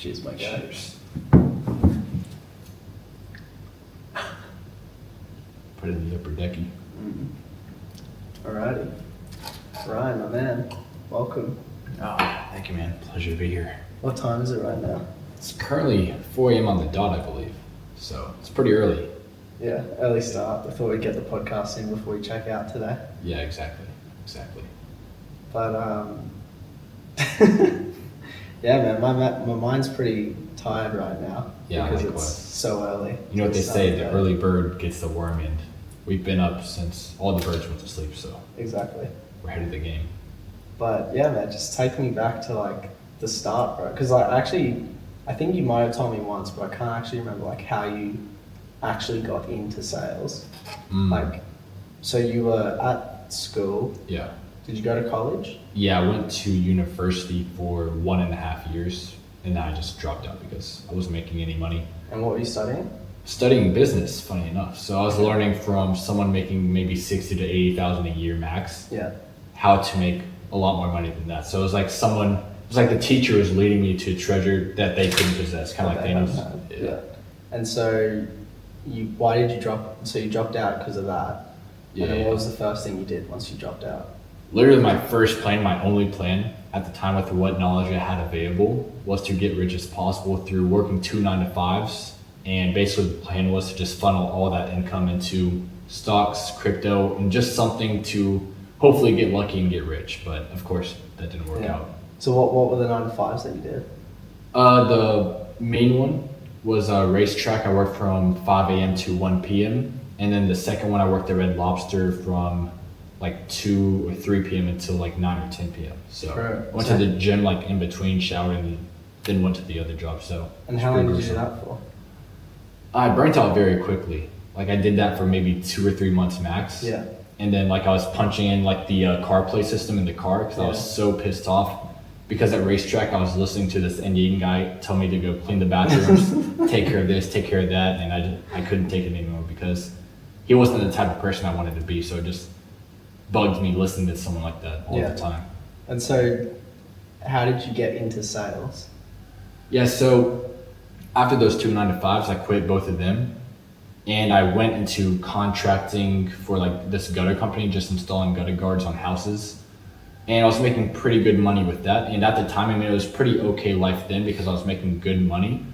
Cheers, my guy. Cheers. Put it in the upper decky. Alrighty. Ryan, my man, welcome. Oh, thank you, man. Pleasure to be here. What time is it right now? It's currently 4 a.m. on the dot, I believe. So it's pretty early. Yeah, early start. I thought we'd get the podcast in before we check out today. Yeah, exactly. But yeah, man, my mind's pretty tired right now. Yeah, because likewise. it's so early. You know what they It's say, so the early. early bird gets the worm, and we've been up since all the birds went to sleep, so Exactly. we're ahead of the game. But yeah, man, just take me back to like the start, bro. Because like actually, I think you might have told me once, but I can't actually remember like how you actually got into sales. Like, so you were at school. Yeah. Did you go to college? Yeah, I went to university for 1.5 years, and then I just dropped out because I wasn't making any money. And what were you studying? Studying business, funny enough. So I was learning from someone making maybe 60 to 80,000 a year max, Yeah. how to make a lot more money than that. So it was like the teacher was leading me to a treasure that they couldn't possess, kind of like Thanos. Yeah. And so why did you drop? So you dropped out because of that. Yeah. And then what was the first thing you did once you dropped out? Literally my first plan, my only plan at the time with what knowledge I had available was to get rich as possible through working 2 9-to-5s. And basically the plan was to just funnel all that income into stocks, crypto, and just something to hopefully get lucky and get rich. But of course that didn't work out. So what were the 9-to-5s that you did? The main one was a racetrack. I worked from 5 a.m. to 1 p.m. And then the second one I worked at Red Lobster from like 2 or 3 p.m. until like 9 or 10 p.m. So Sure. I went to the gym like in between, showered, and then went to the other job. So And how long did you do that for? I burnt out very quickly. Like I did that for maybe 2 or 3 months max. Yeah. And then like I was punching in like the CarPlay system in the car because I was so pissed off. Because at racetrack, I was listening to this Indian guy tell me to go clean the bathrooms, take care of this, take care of that, and I couldn't take it anymore because he wasn't the type of person I wanted to be. So it just bugged me listening to someone like that all the time. And so how did you get into sales? Yeah, so after those 2 9-to-5s, I quit both of them, and I went into contracting for like this gutter company, just installing gutter guards on houses. And I was making pretty good money with that. And at the time, I mean, it was pretty okay life then because I was making good money.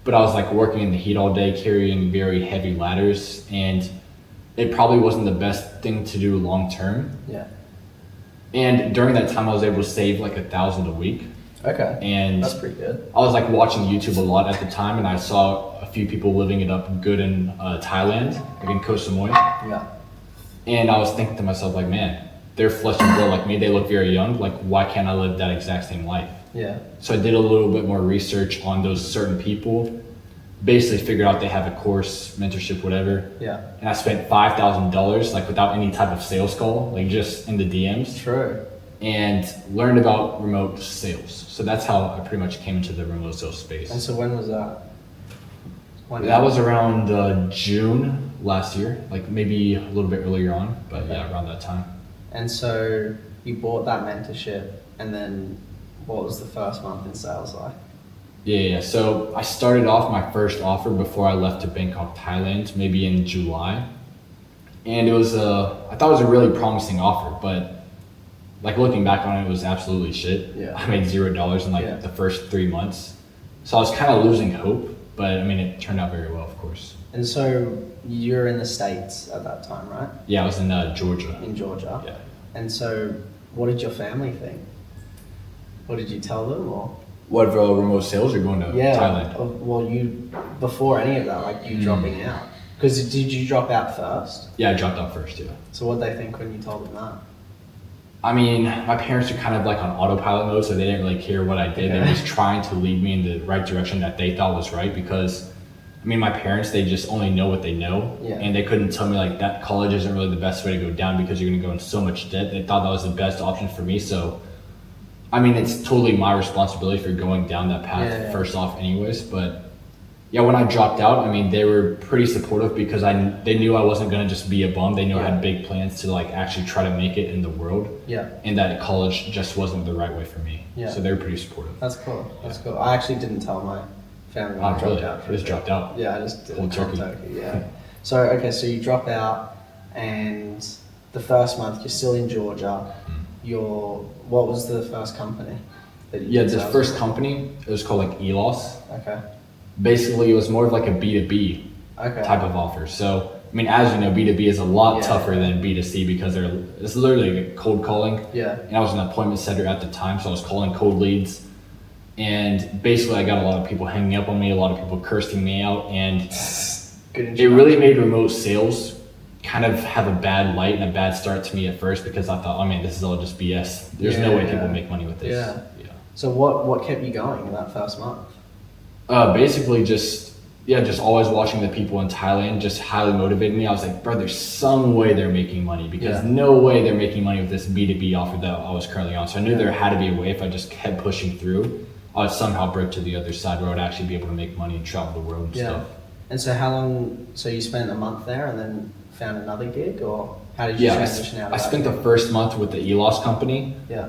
But I was like working in the heat all day, carrying very heavy ladders. And it probably wasn't the best thing to do long term. Yeah. And during that time, I was able to save like $1,000 a week. Okay. And that's pretty good. I was like watching YouTube a lot at the time. And I saw a few people living it up good in Thailand, like in Koh Samui. Yeah. And I was thinking to myself, like, man, they're flesh and blood like me. They look very young. Like, why can't I live that exact same life? Yeah. So I did a little bit more research on those certain people. Basically figured out they have a course, mentorship, whatever. Yeah. And I spent $5,000 like without any type of sales call, like just in the DMs. True. And learned about remote sales. So that's how I pretty much came into the remote sales space. And so when was that? That was around June last year, like maybe a little bit earlier on, but yeah, around that time. And so you bought that mentorship, and then what was the first month in sales like? Yeah. So I started off my first offer before I left to Bangkok, Thailand, maybe in July. And it was I thought it was a really promising offer, but like looking back on it, it was absolutely shit. Yeah. I made $0 in like the first 3 months. So I was kind of losing hope, but I mean, it turned out very well, of course. And so you're in the States at that time, right? Yeah, I was in Georgia. In Georgia. Yeah. And so what did your family think? What did you tell them, or? What for remote sales or going to Thailand? Well, you, before any of that, like you dropping out. Because did you drop out first? Yeah, I dropped out first, yeah. So what did they think when you told them that? I mean, my parents are kind of like on autopilot mode, so they didn't really care what I did. They were just trying to lead me in the right direction that they thought was right because, I mean, my parents, they just only know what they know. Yeah. And they couldn't tell me like that college isn't really the best way to go down because you're going to go in so much debt. They thought that was the best option for me. So, I mean, it's totally my responsibility for going down that path first off anyways. But Yeah, when I dropped out, I mean, they were pretty supportive because they knew I wasn't gonna just be a bum. They knew I had big plans to like actually try to make it in the world. Yeah. And that college just wasn't the right way for me. Yeah. So they were pretty supportive. That's cool. That's cool. I actually didn't tell my family when I dropped Really? out. You just dropped out. Yeah, I just did Cold turkey. Yeah. So okay, so you drop out, and the first month you're still in Georgia. What was the first company that you Yeah, did this sales first with? company, it was called like ELOS. Okay. Basically, it was more of like a B2B Okay. type of offer. So, I mean, as you know, B2B is a lot Yeah. tougher than B2C because it's literally like cold calling. Yeah. And I was an appointment setter at the time, so I was calling cold leads. And basically, I got a lot of people hanging up on me, a lot of people cursing me out, and Good it really made remote sales kind of have a bad light and a bad start to me at first because I thought, oh man, this is all just BS. There's no way people make money with this. Yeah. So what kept you going in that first month? Basically just always watching the people in Thailand just highly motivated me. I was like, bro, there's some way they're making money because no way they're making money with this B2B offer that I was currently on. So I knew there had to be a way if I just kept pushing through, I would somehow break to the other side where I would actually be able to make money and travel the world and stuff. And so how long, so you spent a month there and then found another gig, or how did you transition out of I that spent gig? the first month with the ELOS company. Yeah.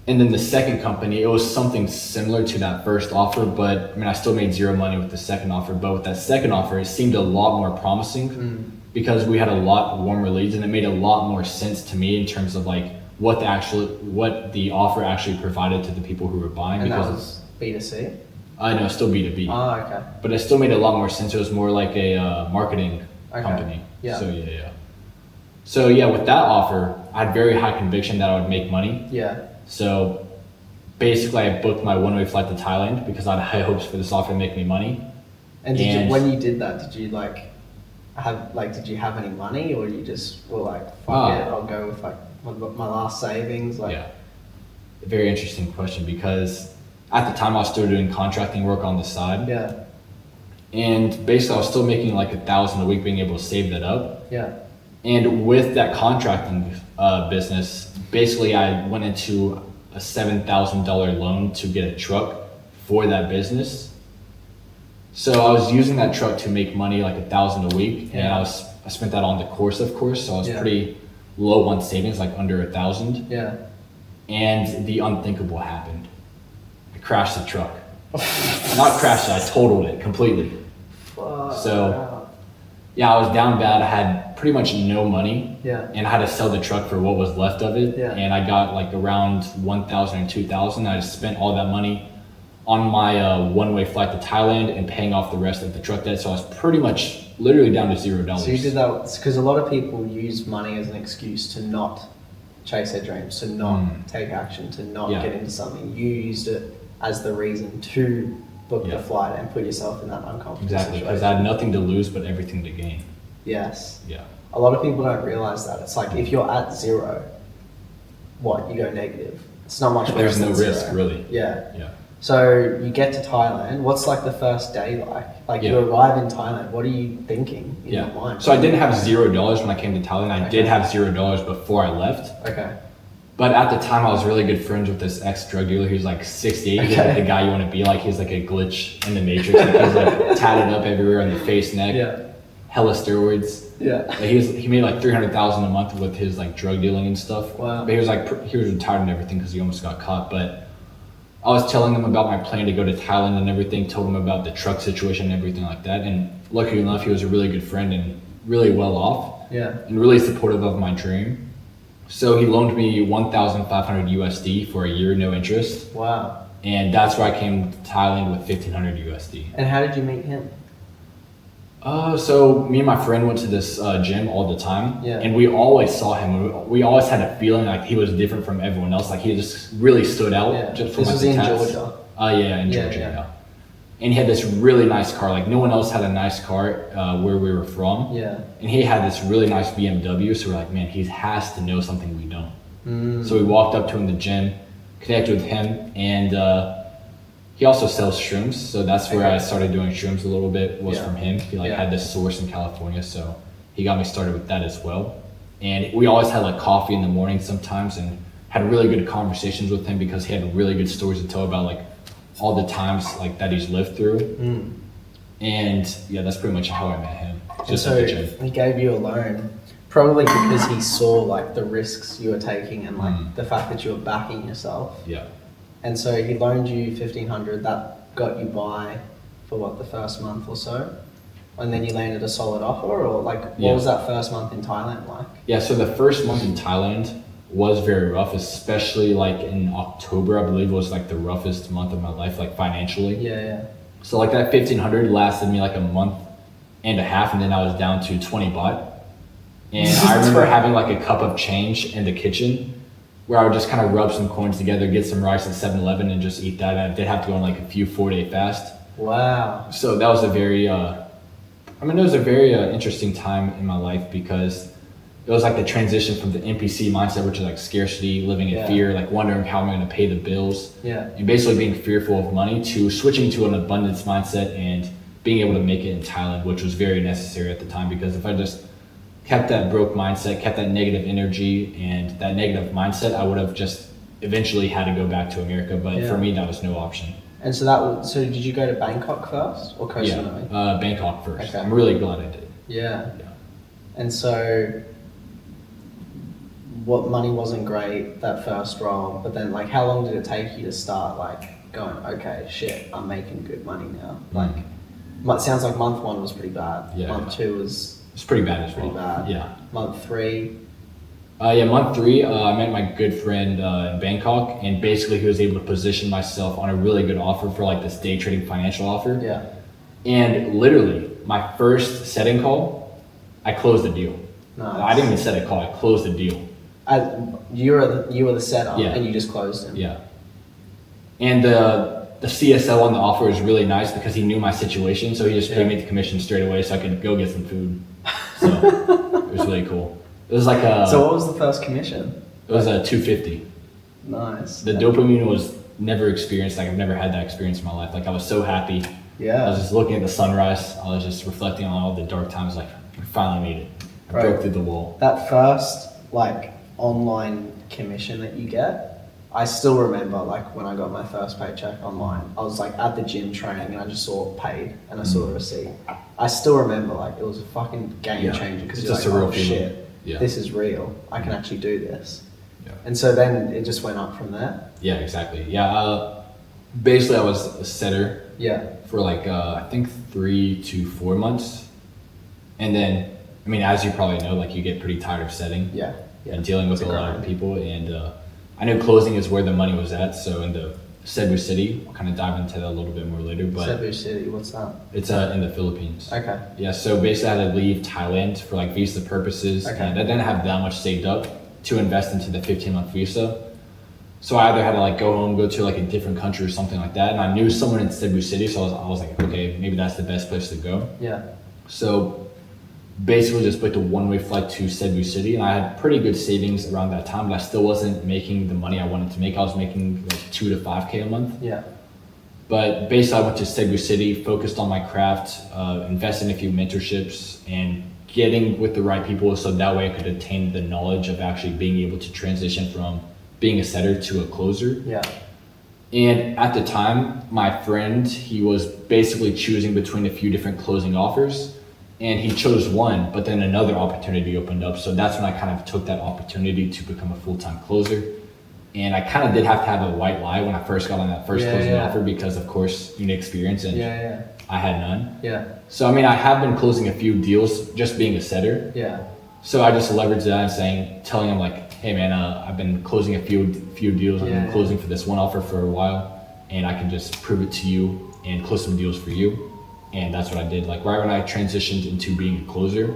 And then the second company, it was something similar to that first offer, but I mean, I still made zero money with the second offer. But with that second offer, it seemed a lot more promising because we had a lot warmer leads, and it made a lot more sense to me in terms of like what the offer actually provided to the people who were buying. And because that was B2C? I know, still B2B. Oh, okay. But it still made a lot more sense. It was more like a marketing company. Yeah. So yeah, with that offer, I had very high conviction that I would make money. Yeah. So basically, I booked my one-way flight to Thailand because I had high hopes for this offer to make me money. And when you did that, did you did you have any money, or you just were like, fuck it, I'll go with like my last savings? Like, yeah, a very interesting question because at the time I was still doing contracting work on the side. Yeah. And basically, I was still making like $1,000 a week, being able to save that up. Yeah. And with that contracting business, basically I went into a $7,000 loan to get a truck for that business. So I was using that truck to make money like $1,000 a week, and I spent that on the course, of course. So I was pretty low on savings, like under 1,000. Yeah. And the unthinkable happened. I crashed the truck. Not crashed it, I totaled it completely. So yeah, I was down bad. I had pretty much no money. Yeah. And I had to sell the truck for what was left of it. Yeah. And I got like around 1,000 or 2,000. I just spent all that money on my one-way flight to Thailand and paying off the rest of the truck debt. So I was pretty much literally down to $0. So you did that because a lot of people use money as an excuse to not chase their dreams, to not take action, to not get into something. You used it as the reason to book the flight and put yourself in that uncomfortable Exactly, situation. because I had nothing to lose but everything to gain. Yes. Yeah. A lot of people don't realize that. It's like if you're at zero, you go negative. It's not much worse There's no than risk, zero. really. Yeah. Yeah. So you get to Thailand. What's like the first day like? Like you arrive in Thailand. What are you thinking in your mind? So I didn't have $0 when I came to Thailand. I did have $0 before I left. Okay. But at the time, I was really good friends with this ex-drug dealer. He was like 68. He's like the guy you want to be like. He's like a glitch in the Matrix. Like he's like tatted up everywhere on the face, neck. Yeah. Hella steroids. Yeah. Like he made like $300,000 a month with his like drug dealing and stuff. Wow. But he was retired and everything because he almost got caught. But I was telling him about my plan to go to Thailand and everything. Told him about the truck situation and everything like that. And luckily enough, he was a really good friend and really well off. Yeah. And really supportive of my dream. So he loaned me 1,500 USD for a year, no interest. Wow. And that's where I came to Thailand with 1,500 USD. And how did you meet him? So me and my friend went to this gym all the time. Yeah. And we always saw him. We always had a feeling like he was different from everyone else. Like he just really stood out. Just from this was the in tats. Georgia. Yeah, in Georgia, yeah. And he had this really nice car. Like no one else had a nice car where we were from. Yeah. And he had this really nice BMW. So we're like, man, he has to know something we don't. So we walked up to him in the gym, connected with him, and he also sells shrooms. So that's where I started doing shrooms a little bit, was from him. He had this source in California. So he got me started with that as well. And we always had like coffee in the morning sometimes and had really good conversations with him because he had really good stories to tell about like all the times like that he's lived through. And yeah, that's pretty much how I met him. And Just so at the gym. he gave you a loan, probably because he saw like the risks you were taking and like Mm. the fact that you were backing yourself. Yeah. And so he loaned you 1,500. That got you by for what, the first month or so, and then you landed a solid offer, or like what Yeah. was that first month in Thailand like? Yeah, so the first month in Thailand was very rough, especially like in October, I believe was like the roughest month of my life, like financially. Yeah. So like that 1,500 lasted me like a month and a half, and then I was down to 20 baht. And I remember having like a cup of change in the kitchen where I would just kind of rub some coins together, get some rice at 7-Eleven and just eat that. And I did have to go on like a few 4-day fast. Wow. So that was a very, it was a very interesting time in my life because it was like the transition from the NPC mindset, which is like scarcity, living in Yeah. fear, like wondering how am I going to pay the bills, Yeah. and basically being fearful of money, to switching to an abundance mindset and being able to make it in Thailand, which was very necessary at the time, because if I just kept that broke mindset, kept that negative energy and that negative mindset, I would have just eventually had to go back to America. But Yeah. for me, that was no option. And so so did you go to Bangkok first or Koh Samui? Bangkok first. Okay. I'm really glad I did. Yeah. Yeah. And so what money wasn't great that first role, but then like how long did it take you to start like going, okay, shit, I'm making good money now? Like it sounds like month 1 was pretty bad. Yeah. Month 2 was It's pretty bad as well. pretty bad. Yeah. Month 3, Month 3, I met my good friend in Bangkok, and basically he was able to position myself on a really good offer for like this day trading financial offer. yeah. And literally, my first setting call, I closed the deal. Nice. I didn't even set a call, I closed the deal. You were the setup Yeah. and you just closed him. Yeah. And the CSL on the offer was really nice because he knew my situation, so he just paid me the commission straight away so I could go get some food. So it was really cool. It was like a. So what was the first commission? It was a 250. Nice. The dopamine was never experienced. Like I've never had that experience in my life. Like I was so happy. I Yeah. was just looking at the sunrise. I was just reflecting on all the dark times. Like I finally made it. I Right. broke through the wall. That first like online commission that you get, I still remember like when I got my first paycheck online, I was like at the gym training and I just saw paid and I saw the receipt. I still remember like it was a fucking game Yeah. changer because It's you're just like, a real oh feeling. shit, Yeah. this is real. I can actually do this. Yeah. And so then it just went up from there. Yeah, exactly. Yeah. Basically, I was a setter Yeah. for like I think 3 to 4 months, and then I mean, as you probably know, like you get pretty tired of setting Yeah. and dealing with a It's a lot of grind. people, and I knew closing is where the money was at. So in the Cebu City, I'll kind of dive into that a little bit more later, but Cebu City, what's that? it's in the Philippines. Okay. Yeah, so basically I had to leave Thailand for like visa purposes, Okay. and I didn't have that much saved up to invest into the 15-month visa. So I either had to like go home, go to like a different country or something like that, and I knew someone in Cebu City, so I was like, okay, maybe that's the best place to go. Yeah. So basically just booked a one-way flight to Cebu City, and I had pretty good savings around that time, but I still wasn't making the money I wanted to make. I was making like 2 to 5K a month. Yeah. But basically I went to Cebu City, focused on my craft, invested in a few mentorships, and getting with the right people so that way I could attain the knowledge of actually being able to transition from being a setter to a closer. Yeah. And at the time, my friend, he was basically choosing between a few different closing offers, and he chose one, but then another opportunity opened up. So that's when I kind of took that opportunity to become a full-time closer. And I kind of did have to have a white lie when I first got on that first closing offer because, of course, you need experience, and Yeah. I had none. Yeah. So, I mean, I have been closing a few deals just being a setter. Yeah. So I just leveraged that and telling him like, hey man, I've been closing a few deals. I've been closing for this one offer for a while, and I can just prove it to you and close some deals for you. And that's what I did. Like right when I transitioned into being a closer,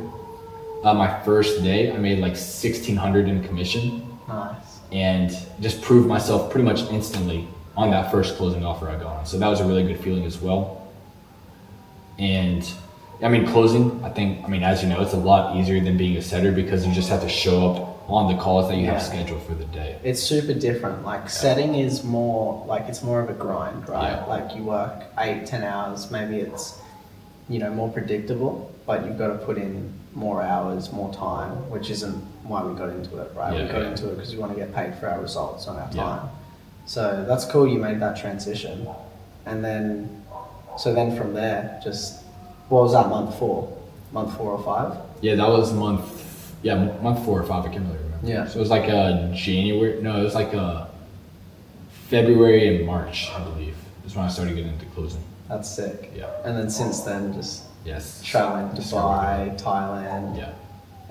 my first day I made like 1,600 in commission, Nice. and just proved myself pretty much instantly on that first closing offer I got on. So that was a really good feeling as well. And I mean, closing, I think, as you know, it's a lot easier than being a setter because you just have to show up on the calls that you have scheduled for the day. It's super different. Like setting is more like it's more of a grind, right? Yeah. Like you work 8-10 hours, maybe it's more predictable, but you've got to put in more hours, more time, which isn't why we got into it, right? We got into it because we want to get paid for our results on our time. So that's cool you made that transition. And then from there, just What was that, month 4? Month 4 or 5? Yeah, that was month 4 or 5. I can't really remember. Yeah. So it was like January. No, it was like February and March, I believe. Is when I started getting into closing. That's sick. Yeah. And then since then, just Yes. traveling Just Dubai, Thailand, Yeah.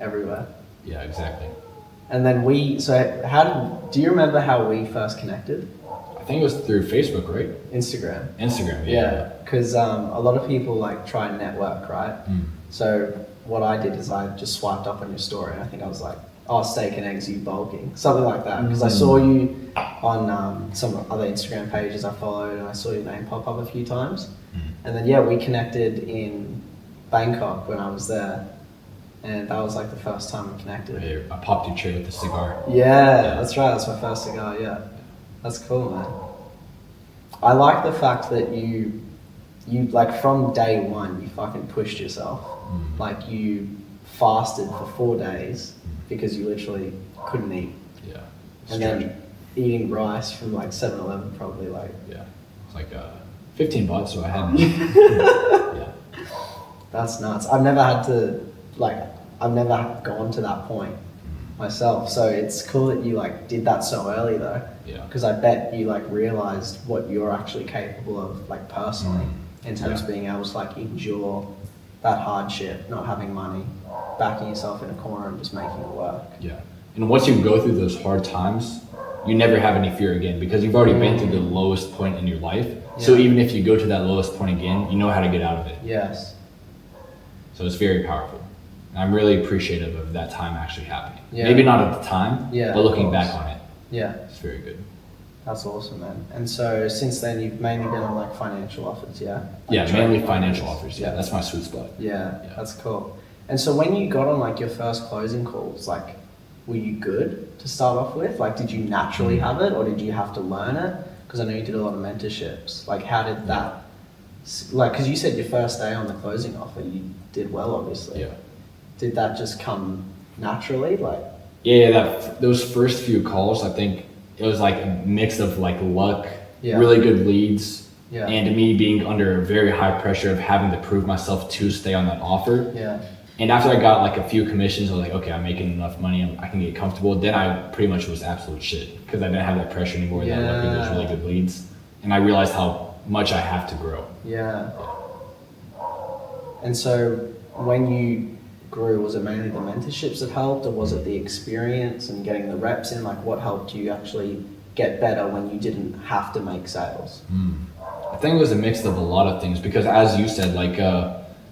everywhere. Yeah. Exactly. And then do you remember how we first connected? I think it was through Facebook, right? Instagram. Instagram. Yeah, because a lot of people like try and network, right? So what I did is I just swiped up on your story, and I think I was like, "Oh, steak and eggs, you bulking," something like that. Because I saw you on some other Instagram pages I followed, and I saw your name pop up a few times. And then we connected in Bangkok when I was there, and that was like the first time we connected. I popped your tray with a cigar. Yeah, that's right. That's my first cigar. Yeah, that's cool, man. I like the fact that you like from day one you fucking pushed yourself. Like you fasted for 4 days because you literally couldn't eat. Yeah. And then eating rice from like 7-Eleven probably like. Yeah. It's like 15 baht, so I had. Yeah. That's nuts. I've never gone to that point myself. So it's cool that you like did that so early though. Yeah. Because I bet you like realized what you're actually capable of like personally in terms of being able to like endure that hardship, not having money, backing yourself in a corner and just making it work. Yeah. And once you go through those hard times, you never have any fear again because you've already been through the lowest point in your life. Yeah. So even if you go to that lowest point again, you know how to get out of it. Yes. So it's very powerful. And I'm really appreciative of that time actually happening. Yeah. Maybe not at the time, but looking back on it. Yeah. It's very good. That's awesome, man. And so since then, you've mainly been on like financial offers, yeah? Like mainly financial offers. Yeah, that's my sweet spot. Yeah, that's cool. And so when you got on like your first closing calls, like, were you good to start off with? Like, did you naturally have it, or did you have to learn it? Because I know you did a lot of mentorships. Like, how did that? Like, because you said your first day on the closing offer, you did well, obviously. Yeah. Did that just come naturally, like? Yeah, those first few calls, I think it was like a mix of like luck, really good leads, and me being under very high pressure of having to prove myself to stay on that offer. Yeah. And after I got like a few commissions, I was like, okay, I'm making enough money, I can get comfortable. Then I pretty much was absolute shit because I didn't have that pressure anymore. That luck and those really good leads, and I realized how much I have to grow. Yeah. And so when you grew, was it mainly the mentorships that helped, or was it the experience and getting the reps in? Like, what helped you actually get better when you didn't have to make sales? I think it was a mix of a lot of things because, as you said, like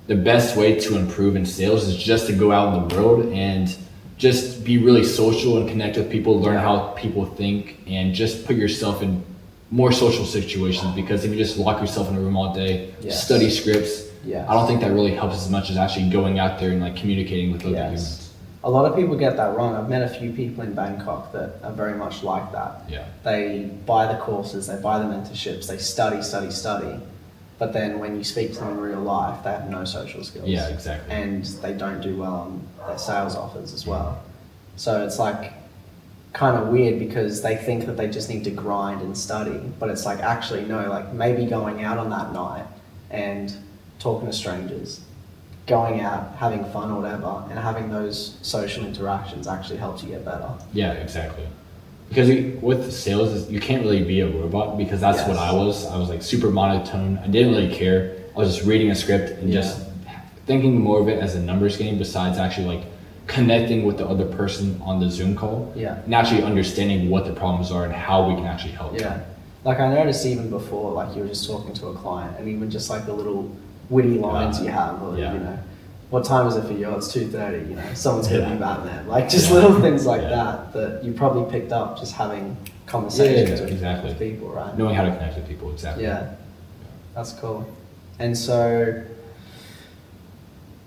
the best way to improve in sales is just to go out in the world and just be really social and connect with people, learn how people think, and just put yourself in more social situations. Because if you just lock yourself in a room all day, study scripts, I don't think that really helps as much as actually going out there and like communicating with other humans. A lot of people get that wrong. I've met a few people in Bangkok that are very much like that. Yeah. They buy the courses, they buy the mentorships, they study, but then when you speak to them in real life, they have no social skills. Yeah, exactly. And they don't do well on their sales offers as well. So it's like kind of weird because they think that they just need to grind and study, but it's like actually no, like maybe going out on that night and talking to strangers, going out, having fun or whatever, and having those social interactions actually helps you get better. Yeah, exactly. Because with sales, you can't really be a robot because that's what I was. I was like super monotone. I didn't really care. I was just reading a script and just thinking more of it as a numbers game besides actually like connecting with the other person on the Zoom call. Yeah. And actually understanding what the problems are and how we can actually help them. Like I noticed even before, like you were just talking to a client and even just like the little witty lines you have, or you know, what time is it for you? Oh, it's 2:30, you know, someone's gonna be Batman. Like just little things like that you probably picked up just having conversations with people, right? Knowing how to connect with people, exactly. Yeah, that's cool. And so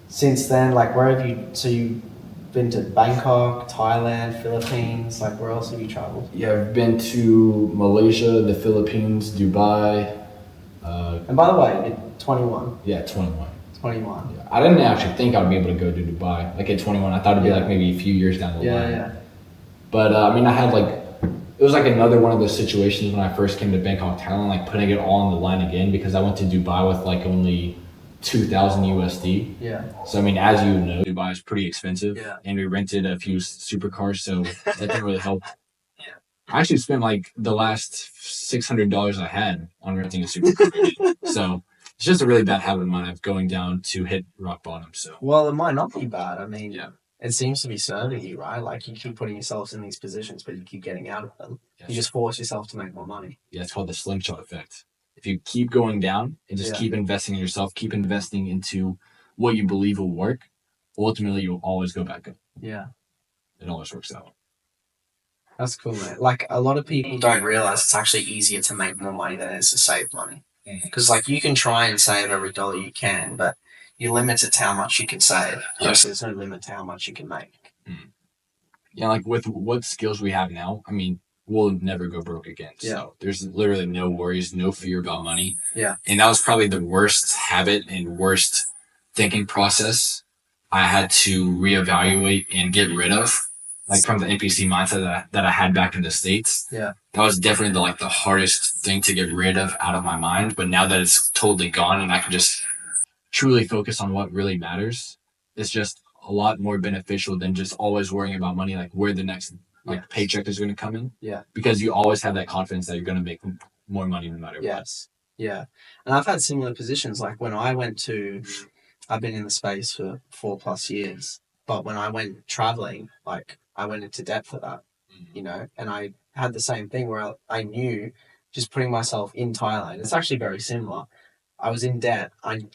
since then, like where have you, so you've been to Bangkok, Thailand, Philippines, like where else have you traveled? Yeah, I've been to Malaysia, the Philippines, Dubai. And by the way, you're 21. Yeah, 21. 21. Yeah. I didn't actually think I would be able to go to Dubai. Like at 21, I thought it'd be like maybe a few years down the line. Yeah. But I mean, I had like, it was like another one of those situations when I first came to Bangkok, Thailand, like putting it all on the line again because I went to Dubai with like only 2,000 USD. Yeah. So I mean, as you know, Dubai is pretty expensive, Yeah. and we rented a few supercars, so that didn't really help. Yeah. I actually spent like the last $600 I had on renting a supercar. So it's just a really bad habit of mine of going down to hit rock bottom. So Well, it might not be bad. I mean, yeah, it seems to be serving you, right? Like you keep putting yourselves in these positions, but you keep getting out of them. yeah, You just force yourself to make more money. yeah, it's called the slingshot effect. If you keep going down and just Yeah. keep investing in yourself, keep investing into what you believe will work, ultimately you'll always go back up. Yeah. It always works out. That's cool, man. Like a lot of people don't realize it's actually easier to make more money than it is to save money. Because like you can try and save every dollar you can, but you're limited to how much you can save. Yes. There's no limit to how much you can make. Yeah, like with what skills we have now, I mean, we'll never go broke again. Yeah. So there's literally no worries, no fear about money. Yeah. And that was probably the worst habit and worst thinking process I had to reevaluate and get rid of. Like from the NPC mindset that I had back in the States. Yeah. That was definitely the hardest thing to get rid of out of my mind. But now that it's totally gone and I can just truly focus on what really matters, it's just a lot more beneficial than just always worrying about money, like where the next paycheck is going to come in. Yeah. Because you always have that confidence that you're going to make more money no matter what. Yes. Yeah. And I've had similar positions. Like when I went to, I've been in the space for 4+ years, but when I went traveling, like I went into debt for that, you know, and I had the same thing where I knew just putting myself in Thailand, it's actually very similar. I was in debt.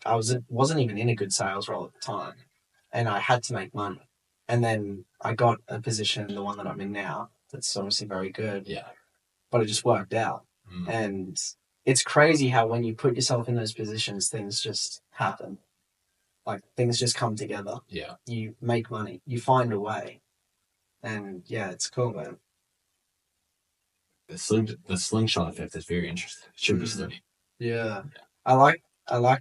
Wasn't even in a good sales role at the time, and I had to make money. And then I got a position, the one that I'm in now, that's obviously very good. Yeah. But it just worked out. And it's crazy how when you put yourself in those positions, things just happen. Like things just come together. Yeah. You make money. You find a way. And yeah, it's cool, man. The slingshot effect is very interesting. It should be studied. Yeah. I like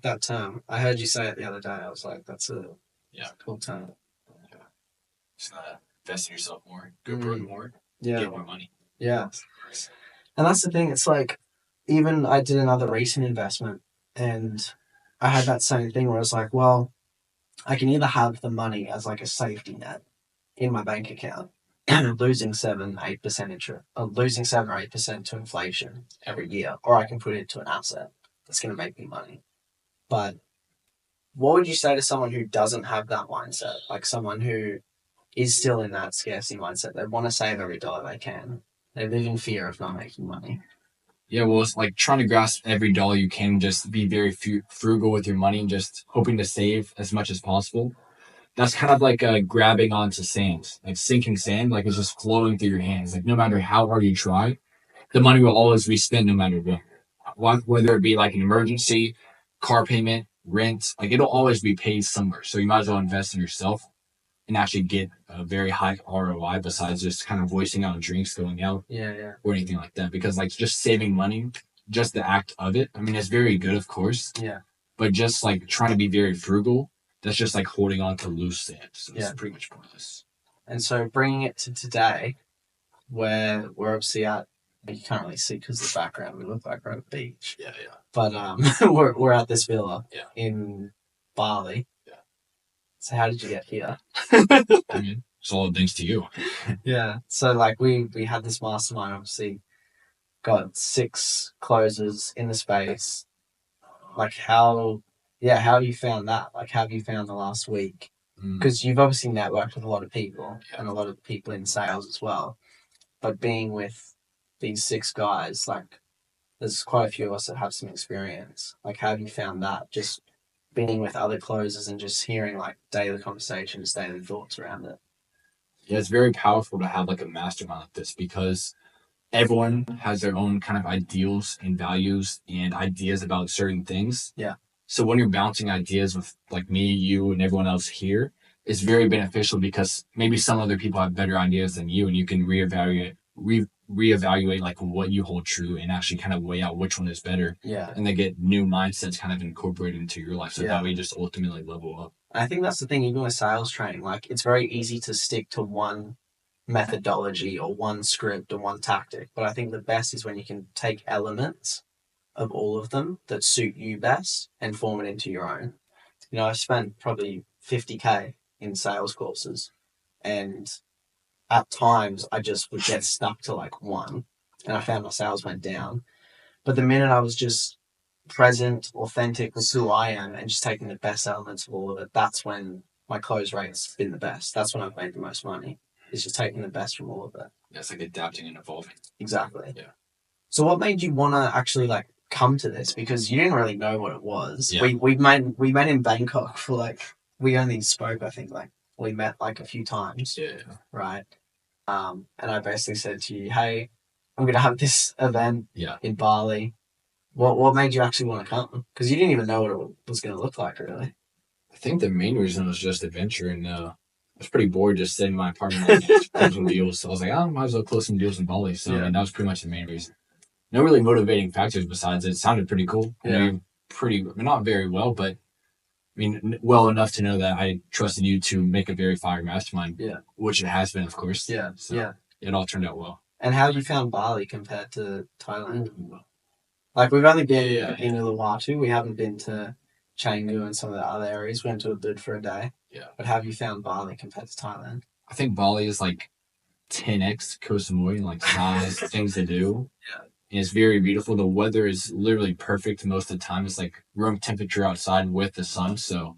that term. I heard you say it the other day. I was like, that's a cool term. Yeah. Just gotta invest in yourself more, go broke more, get more money. Yeah. And that's the thing. It's like, even I did another recent investment and I had that same thing where I was like, well, I can either have the money as like a safety net in my bank account, losing 7-8% interest, or losing 7 or 8% to inflation every year, or I can put it into an asset that's going to make me money. But what would you say to someone who doesn't have that mindset? Like someone who is still in that scarcity mindset. They want to save every dollar they can. They live in fear of not making money. Yeah, well, it's like trying to grasp every dollar you can, just be very frugal with your money and just hoping to save as much as possible. That's kind of like grabbing onto sand, like sinking sand, like it's just flowing through your hands. Like no matter how hard you try, the money will always be spent no matter what. Whether it be like an emergency, car payment, rent, like it'll always be paid somewhere. So you might as well invest in yourself and actually get a very high ROI besides just kind of voicing out drinks, going out, or anything like that. Because like just saving money, just the act of it, I mean, it's very good, of course. Yeah. But just like trying to be very frugal, that's just like holding on to loose sand. So it's pretty much pointless. And so bringing it to today, where we're obviously at, you can't really see because of the background. We look like we're at a beach. Yeah, yeah. But we're at this villa in Bali. Yeah. So how did you get here? I mean, it's all thanks to you. Yeah. So like we had this mastermind, obviously got 6 closers in the space. Like how have you found that? Like how have you found the last week? Because you've obviously networked with a lot of people and a lot of people in sales as well. But being with these 6 guys, like there's quite a few of us that have some experience. Like how have you found that? Just being with other closers and just hearing like daily conversations, daily thoughts around it. Yeah, it's very powerful to have like a mastermind like this because everyone has their own kind of ideals and values and ideas about certain things. Yeah. So when you're bouncing ideas with like me, you, and everyone else here, it's very beneficial because maybe some other people have better ideas than you, and you can reevaluate like what you hold true and actually kind of weigh out which one is better. Yeah. And then get new mindsets kind of incorporated into your life. So that way you just ultimately level up. I think that's the thing, even with sales training, like it's very easy to stick to one methodology or one script or one tactic. But I think the best is when you can take elements of all of them that suit you best and form it into your own. I spent probably 50K in sales courses, and at times I just would get stuck to like one, and I found my sales went down. But the minute I was just present, authentic with who I am, and just taking the best elements of all of it, that's when my close rate's been the best. That's when I've made the most money. It's just taking the best from all of it. Yeah, it's like adapting and evolving. Exactly. Yeah. So what made you want to actually like come to this? Because you didn't really know what it was. Yeah. We met in Bangkok for like, we only spoke, I think, like we met like a few times. Yeah. Right. And I basically said to you, hey, I'm gonna have this event in Bali. What made you actually want to come? Because you didn't even know what it was going to look like, really. I think the main reason was just adventure, and I was pretty bored just sitting in my apartment closing deals. So I was like, oh, might as well close some deals in Bali. So I mean, that was pretty much the main reason. No really motivating factors besides it. It sounded pretty cool. I know you pretty, I mean, not very well, but I mean, well enough to know that I trusted you to make a very fire mastermind. Yeah. Which it has been, of course. Yeah. So it all turned out well. And how have you found Bali compared to Thailand? Like, we've only been in Uluwatu. We haven't been to Canggu and some of the other areas. We went to Ubud for a day. Yeah. But how have you found Bali compared to Thailand? I think Bali is like 10x Koh Samui in like size, things to do. Yeah. And it's very beautiful. The weather is literally perfect most of the time. It's like room temperature outside with the sun. So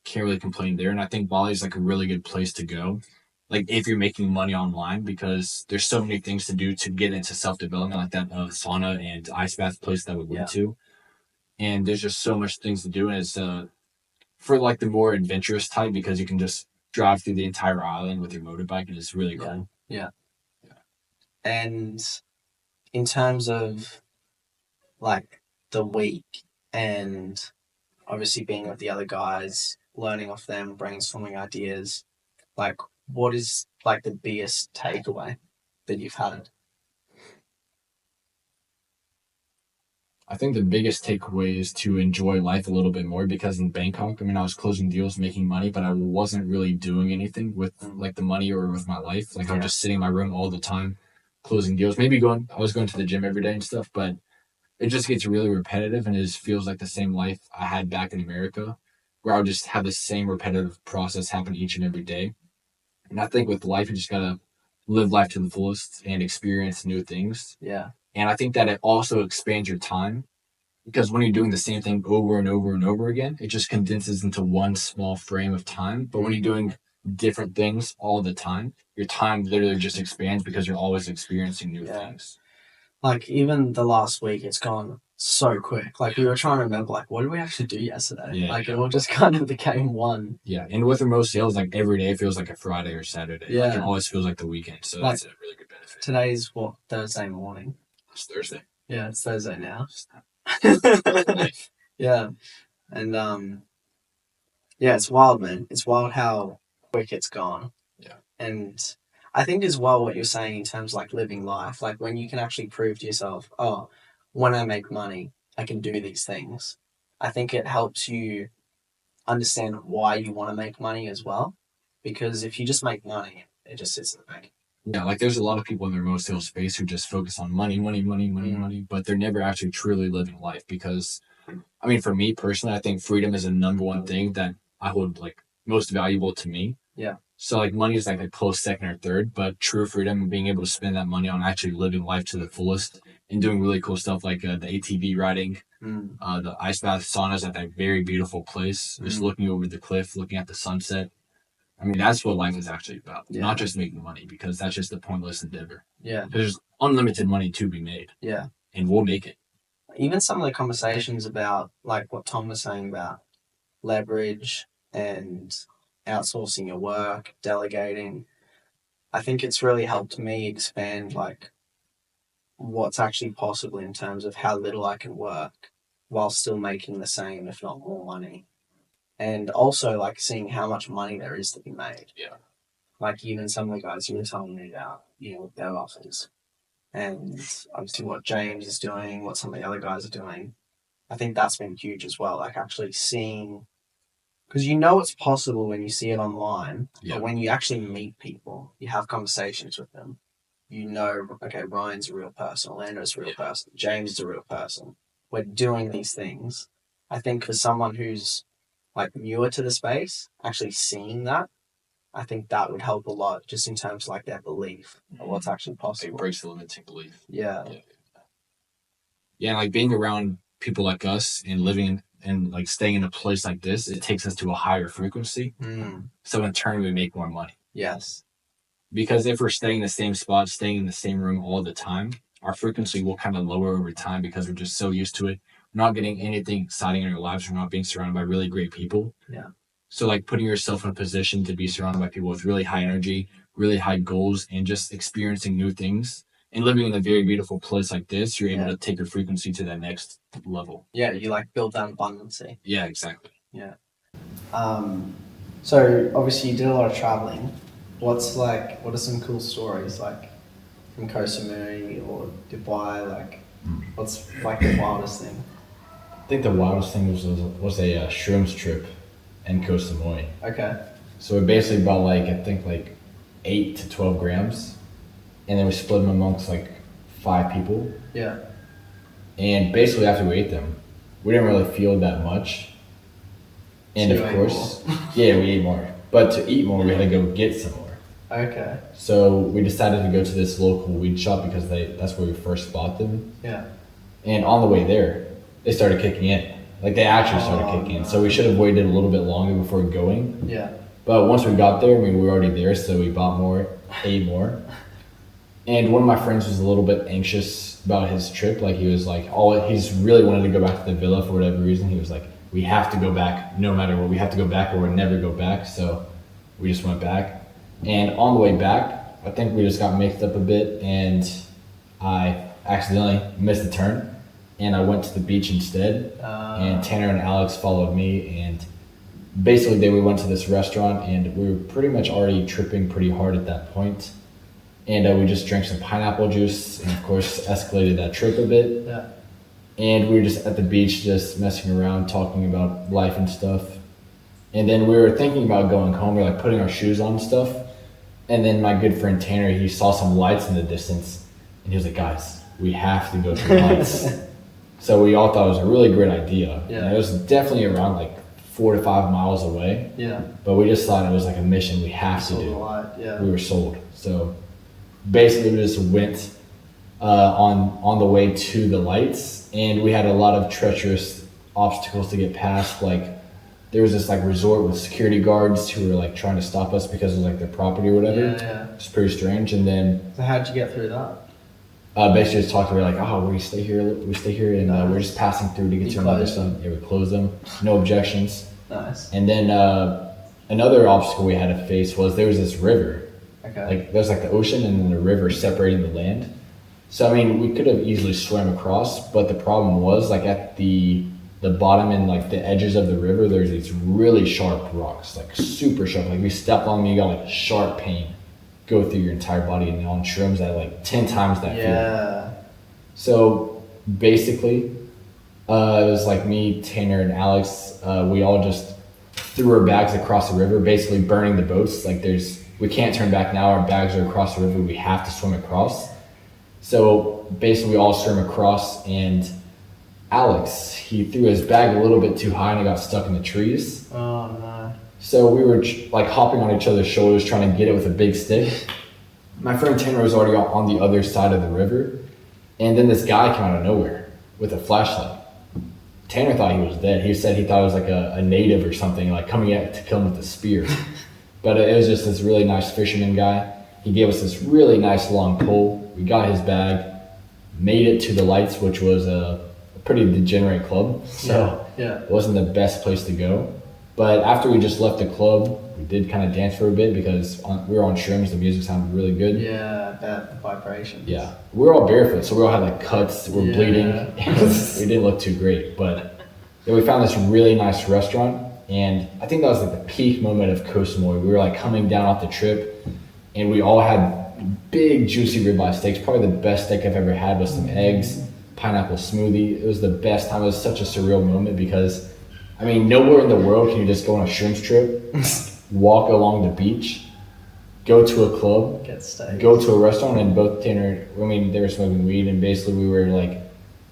can't really complain there. And I think Bali is like a really good place to go. Like if you're making money online, because there's so many things to do to get into self-development, like that sauna and ice bath place that we went to. And there's just so much things to do. And it's for like the more adventurous type, because you can just drive through the entire island with your motorbike, and it's really cool. Yeah. And in terms of like the week and obviously being with the other guys, learning off them, brainstorming ideas, like what is like the biggest takeaway that you've had? I think the biggest takeaway is to enjoy life a little bit more, because in Bangkok, I mean, I was closing deals, making money, but I wasn't really doing anything with like the money or with my life. Like I was just sitting in my room all the time, closing deals. Maybe I was going to the gym every day and stuff, but it just gets really repetitive, and it just feels like the same life I had back in America, where I would just have the same repetitive process happen each and every day. And I think with life, you just gotta live life to the fullest and experience new things. Yeah. And I think that it also expands your time, because when you're doing the same thing over and over and over again, it just condenses into one small frame of time. But when you're doing different things all the time, your time literally just expands, because you're always experiencing new things. Like even the last week, it's gone so quick. Like we were trying to remember, like, what did we actually do yesterday? It all just kind of became one. Yeah, and with remote sales, like every day feels like a Friday or Saturday. Yeah. Like it always feels like the weekend. So that's a really good benefit. Today's what, Thursday morning? It's Thursday. Yeah, it's Thursday now. Yeah. And it's wild, man. It's wild how quick it's gone. Yeah. And I think as well what you're saying in terms of like living life, like when you can actually prove to yourself, oh, when I make money, I can do these things. I think it helps you understand why you want to make money as well. Because if you just make money, it just sits in the bank. Yeah, like there's a lot of people in the remote sales space who just focus on money, but they're never actually truly living life. Because, I mean, for me personally, I think freedom is the number one thing that I hold like most valuable to me. Yeah. So like money is like a close second or third, but true freedom and being able to spend that money on actually living life to the fullest and doing really cool stuff like the ATV riding, the ice bath saunas at that very beautiful place, just looking over the cliff, looking at the sunset. I mean, that's what life is actually about, not just making money, because that's just a pointless endeavor. Yeah. There's unlimited money to be made. Yeah. And we'll make it. Even some of the conversations about, like what Tom was saying about leverage and outsourcing your work, delegating, I think it's really helped me expand, like, what's actually possible in terms of how little I can work while still making the same, if not more money. And also, like, seeing how much money there is to be made. Yeah. Like, even some of the guys you were telling me about, with their offers. And obviously what James is doing, what some of the other guys are doing. I think that's been huge as well. Like, actually seeing... Because it's possible when you see it online, but when you actually meet people, you have conversations with them, okay, Ryan's a real person, Orlando's a real person, James is a real person. We're doing these things. I think for someone who's like newer to the space, actually seeing that, I think that would help a lot just in terms of like their belief of what's actually possible. It breaks the limiting belief. Yeah. Yeah, and like being around people like us and living and like staying in a place like this, it takes us to a higher frequency. So in turn, we make more money. Yes. Because if we're staying in the same spot, staying in the same room all the time, our frequency will kind of lower over time because we're just so used to it. We're not getting anything exciting in our lives. We're not being surrounded by really great people. Yeah. So like putting yourself in a position to be surrounded by people with really high energy, really high goals, and just experiencing new things and living in a very beautiful place like this, you're able to take your frequency to that next level. Yeah, you like build that abundancy. Yeah, exactly. Yeah. So obviously you did a lot of traveling. What are some cool stories like from Koh Samui or Dubai? Like, what's like the wildest thing? I think the wildest thing was a shrooms trip in Koh Samui. Okay. So we basically bought like 8 to 12 grams, and then we split them amongst like 5 people. Yeah. And basically after we ate them, we didn't really feel that much. And So of course, yeah, we ate more. But to eat more, we had to go get some more. Okay. So we decided to go to this local weed shop because that's where we first bought them. Yeah. And on the way there, they started kicking in. Like they actually started kicking in. So we should have waited a little bit longer before going. Yeah. But once we got there, I mean, we were already there, so we bought more, ate more. And one of my friends was a little bit anxious about his trip. Like he was like, he's really wanted to go back to the villa for whatever reason. He was like, we have to go back no matter what. We have to go back or we'll never go back. So we just went back. And on the way back, I think we just got mixed up a bit and I accidentally missed a turn and I went to the beach instead. And Tanner and Alex followed me, and basically we went to this restaurant and we were pretty much already tripping pretty hard at that point. And we just drank some pineapple juice and of course escalated that trip a bit. Yeah. And we were just at the beach just messing around, talking about life and stuff. And then we were thinking about going home. We were like putting our shoes on and stuff. And then my good friend Tanner, he saw some lights in the distance and he was like, guys, we have to go to the lights. So we all thought it was a really great idea. Yeah. And it was definitely around like 4 to 5 miles away. Yeah. But we just thought it was like a mission we have to do. Yeah. We were sold. So basically we just went on the way to the lights, and we had a lot of treacherous obstacles to get past. Like there was this like resort with security guards who were like trying to stop us because of like their property or whatever. Yeah. It's pretty strange. And then So how'd you get through that? basically just talked to her like, oh, we stay here, and we're just passing through to get to another side. Yeah, we closed them, no objections. Nice. And then another obstacle we had to face was there was this river. Okay. Like there's like the ocean and then the river separating the land. So I mean, we could have easily swam across, but the problem was like at the bottom and like the edges of the river, there's these really sharp rocks, like super sharp. Like if you step on them, you got like sharp pain go through your entire body, and on shrooms at like 10 times that feeling. So basically, it was like me, Tanner, and Alex. We all just threw our bags across the river, basically burning the boats. Like we can't turn back now. Our bags are across the river. We have to swim across. So basically, we all swim across, and Alex, he threw his bag a little bit too high and it got stuck in the trees. Oh no. So we were like hopping on each other's shoulders trying to get it with a big stick. My friend Tanner was already on the other side of the river, and then this guy came out of nowhere with a flashlight. Tanner thought he was dead. He said he thought it was like a native or something, like coming out to kill him with a spear. But it was just this really nice fisherman guy. He gave us this really nice long pole. We got his bag, made it to the lights, which was a pretty degenerate club. So it wasn't the best place to go. But after we just left the club, we did kind of dance for a bit because we were on shrooms. The music sounded really good. Yeah, that vibrations. Yeah. We were all barefoot, so we all had like cuts. We were bleeding. We didn't look too great. But then we found this really nice restaurant. And I think that was like the peak moment of Koh Samui. We were like coming down off the trip, and we all had big juicy ribeye steaks. Probably the best steak I've ever had with some eggs, pineapple smoothie. It was the best time. It was such a surreal moment because, I mean, nowhere in the world can you just go on a shrooms trip, walk along the beach, go to a club, get steak, go to a restaurant, and both Tanner, I mean, they were smoking weed, and basically we were like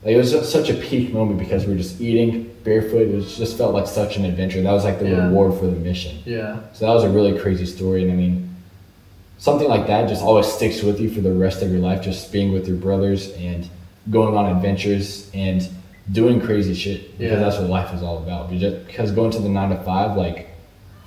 Like it was just such a peak moment because we were just eating barefoot. It was, just felt like such an adventure. That was like the reward for the mission. Yeah. So that was a really crazy story. And I mean, something like that just always sticks with you for the rest of your life. Just being with your brothers and going on adventures and doing crazy shit because that's what life is all about. Because going to the 9 to 5, like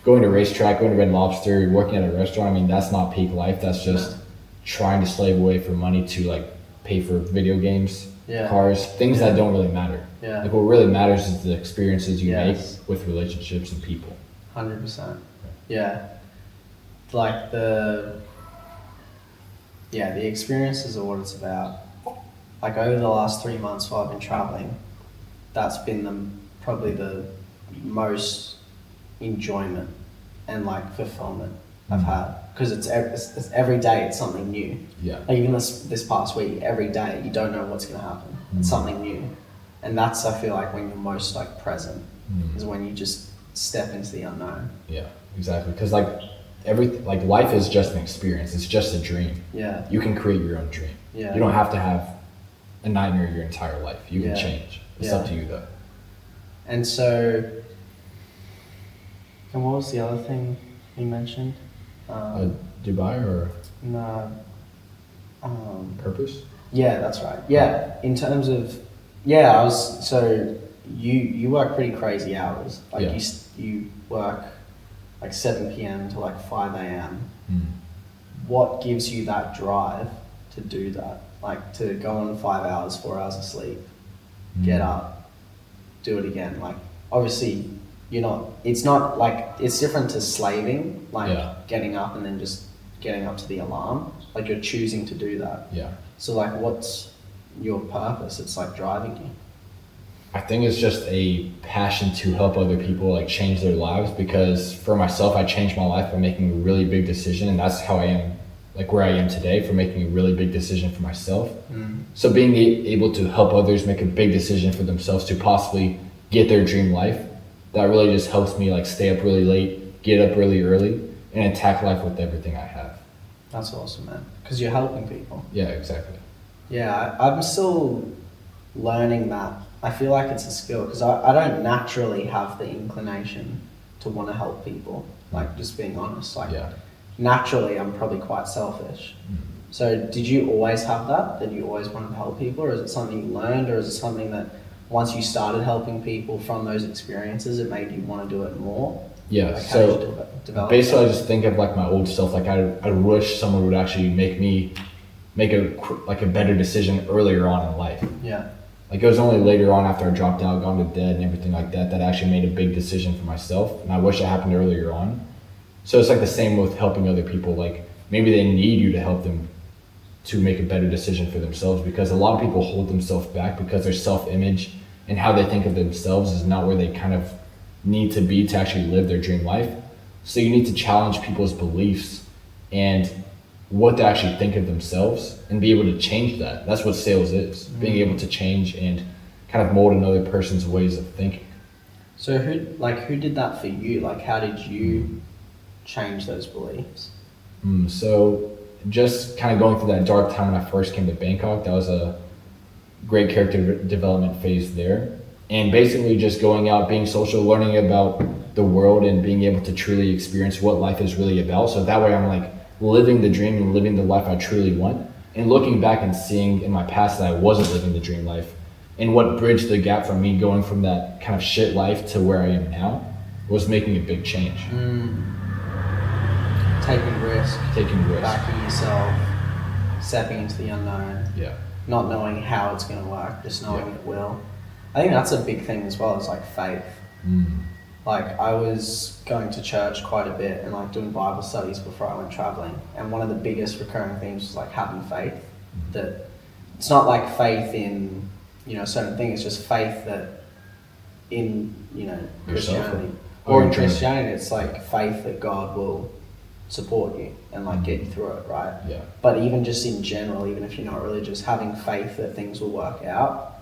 going to racetrack, going to Red Lobster, working at a restaurant. I mean, that's not peak life. That's just trying to slave away for money to like pay for video games, cars, things that don't really matter. Yeah. Like what really matters is the experiences you make with relationships and people. 100%. Yeah. Like the experiences are what it's about. Like over the last 3 months while I've been traveling, that's been probably the most enjoyment and like fulfillment I've had, because it's every day it's something new. Yeah. Like even this past week, every day you don't know what's gonna happen. It's something new, and that's, I feel like, when you're most like present is when you just step into the unknown. Yeah, exactly. Because like like life is just an experience. It's just a dream. Yeah. You can create your own dream. Yeah. You don't have to have a nightmare your entire life. You can change. It's up to you though. And so, and what was the other thing you mentioned? Dubai or No. purpose? Yeah, that's right. Yeah, in terms of, I was, so you work pretty crazy hours. Like you work like 7 p.m. to like 5 a.m. What gives you that drive to do that? Like to go on 5 hours, 4 hours of sleep, get up, do it again. Like obviously it's not like, it's different to slaving, like getting up and then just getting up to the alarm. Like you're choosing to do that. Yeah. So like what's your purpose? It's like driving you. I think it's just a passion to help other people like change their lives, because for myself, I changed my life by making a really big decision, and that's how I am, like where I am today, for making a really big decision for myself. So being able to help others make a big decision for themselves to possibly get their dream life, that really just helps me like stay up really late, get up really early, and attack life with everything I have. That's awesome, man. Because you're helping people. Yeah, exactly. Yeah, I'm still learning that. I feel like it's a skill, because I don't naturally have the inclination to want to help people. Like just being honest, like naturally I'm probably quite selfish. So did you always have that you always wanted to help people, or is it something you learned, or is it something that once you started helping people from those experiences, it made you want to do it more? Yeah, like so basically that? I just think of like my old self, like I wish someone would actually make a better decision earlier on in life. Yeah. Like it was only later on, after I dropped out, gone to dead and everything like that, that I actually made a big decision for myself, and I wish it happened earlier on. So it's like the same with helping other people. Like maybe they need you to help them to make a better decision for themselves, because a lot of people hold themselves back because their self-image and how they think of themselves is not where they kind of need to be to actually live their dream life. So you need to challenge people's beliefs and what they actually think of themselves and be able to change that. That's what sales is, being able to change and kind of mold another person's ways of thinking. So who did that for you? Like how did you change those beliefs? So just kind of going through that dark time when I first came to Bangkok, that was a great character development phase there. And basically just going out, being social, learning about the world and being able to truly experience what life is really about. So that way I'm like living the dream and living the life I truly want. And looking back and seeing in my past that I wasn't living the dream life, and what bridged the gap from me going from that kind of shit life to where I am now was making a big change. Taking risk. Backing yourself, stepping into the unknown. Yeah. Not knowing how it's going to work, just knowing it will. I think that's a big thing as well, is like faith. Like I was going to church quite a bit and like doing Bible studies before I went traveling. And one of the biggest recurring themes was like having faith. That it's not like faith in, certain things, it's just faith that in, Christianity. Or in Christianity, it's like faith that God will support you and like get you through it, right? Yeah. But even just in general, even if you're not religious, having faith that things will work out,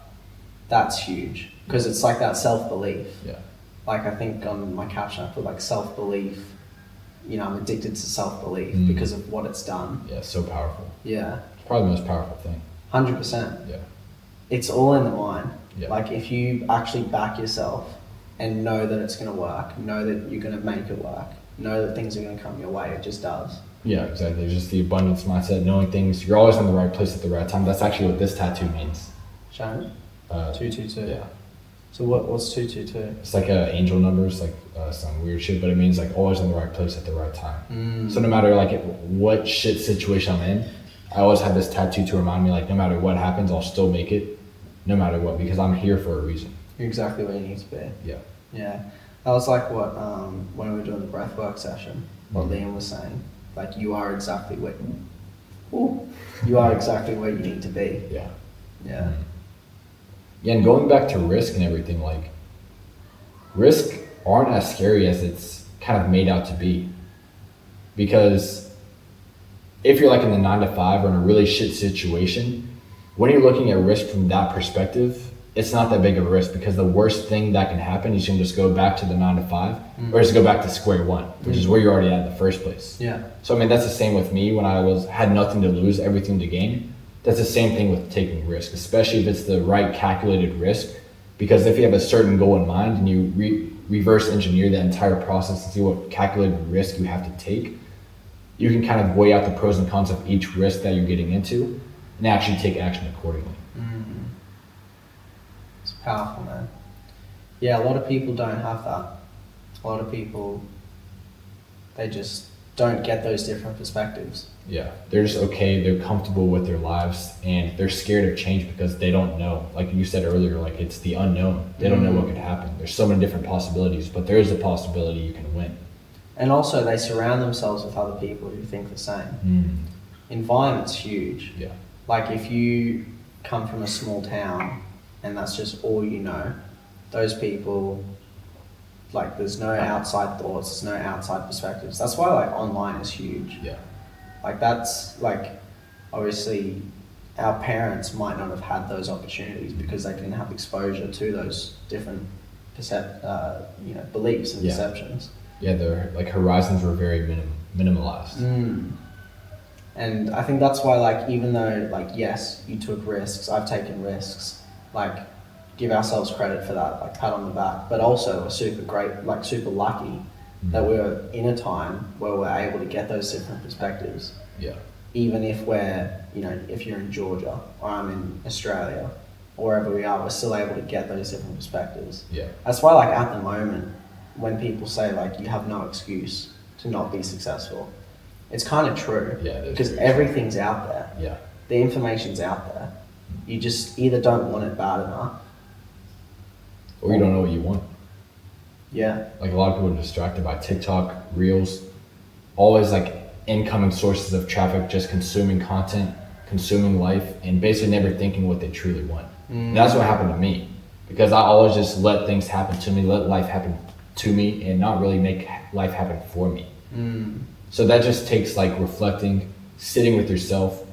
that's huge, because it's like that self-belief. Yeah. Like I think on my caption I put like self-belief, I'm addicted to self-belief because of what it's done. Yeah, so powerful. Yeah. It's probably the most powerful thing. 100%. Yeah. it's all in the mind. Yeah. Like if you actually back yourself and know that it's going to work, know that you're going to make it work, know that things are going to come your way, it just does. Yeah, exactly. Just the abundance mindset, knowing things, you're always in the right place at the right time. That's actually what this tattoo means. Shane? 222. Yeah. So what's 222? It's like angel numbers, like some weird shit, but it means like always in the right place at the right time. So no matter like what shit situation I'm in, I always have this tattoo to remind me like no matter what happens, I'll still make it, no matter what, because I'm here for a reason. You're exactly where you need to be. Yeah. Yeah. That was like what when we were doing the breathwork session, what Liam was saying. Like you are exactly where you need to be. Yeah. Yeah. Yeah, and going back to risk and everything, like risk aren't as scary as it's kind of made out to be. Because if you're like in the 9 to 5 or in a really shit situation, when you're looking at risk from that perspective, it's not that big of a risk because the worst thing that can happen is you can just go back to the 9 to 5 or just go back to square one, which is where you're already at in the first place. Yeah. So I mean that's the same with me when I had nothing to lose, everything to gain. That's the same thing with taking risk, especially if it's the right calculated risk. Because if you have a certain goal in mind and you reverse engineer the entire process and see what calculated risk you have to take, you can kind of weigh out the pros and cons of each risk that you're getting into and actually take action accordingly. It's powerful, man. Yeah, a lot of people don't have that. A lot of people, they just don't get those different perspectives. Yeah, they're just okay, they're comfortable with their lives, and they're scared of change because they don't know. Like you said earlier, like it's the unknown. They don't know what could happen. There's so many different possibilities, but there is a possibility you can win. And also, they surround themselves with other people who think the same. Environment's huge. Yeah. Like if you come from a small town and that's just all you know, those people, like there's no outside thoughts, there's no outside perspectives. That's why like online is huge. Yeah. Like that's like, obviously our parents might not have had those opportunities because they didn't have exposure to those different beliefs and perceptions. Yeah, their like horizons were very minimalized. And I think that's why like even though like yes, you took risks, I've taken risks, like give ourselves credit for that, like pat on the back, but also we're super lucky that we're in a time where we're able to get those different perspectives. Yeah. Even if if you're in Georgia or I'm in Australia or wherever we are, we're still able to get those different perspectives. Yeah. That's why like at the moment, when people say like you have no excuse to not be successful, it's kind of true. Yeah, because everything's out there. Yeah. The information's out there. You just either don't want it bad enough, or you don't know what you want. Yeah. Like a lot of people are distracted by TikTok, Reels, always like incoming sources of traffic, just consuming content, consuming life, and basically never thinking what they truly want. And that's what happened to me, because I always just let things happen to me, let life happen to me, and not really make life happen for me. So that just takes like reflecting, sitting with yourself,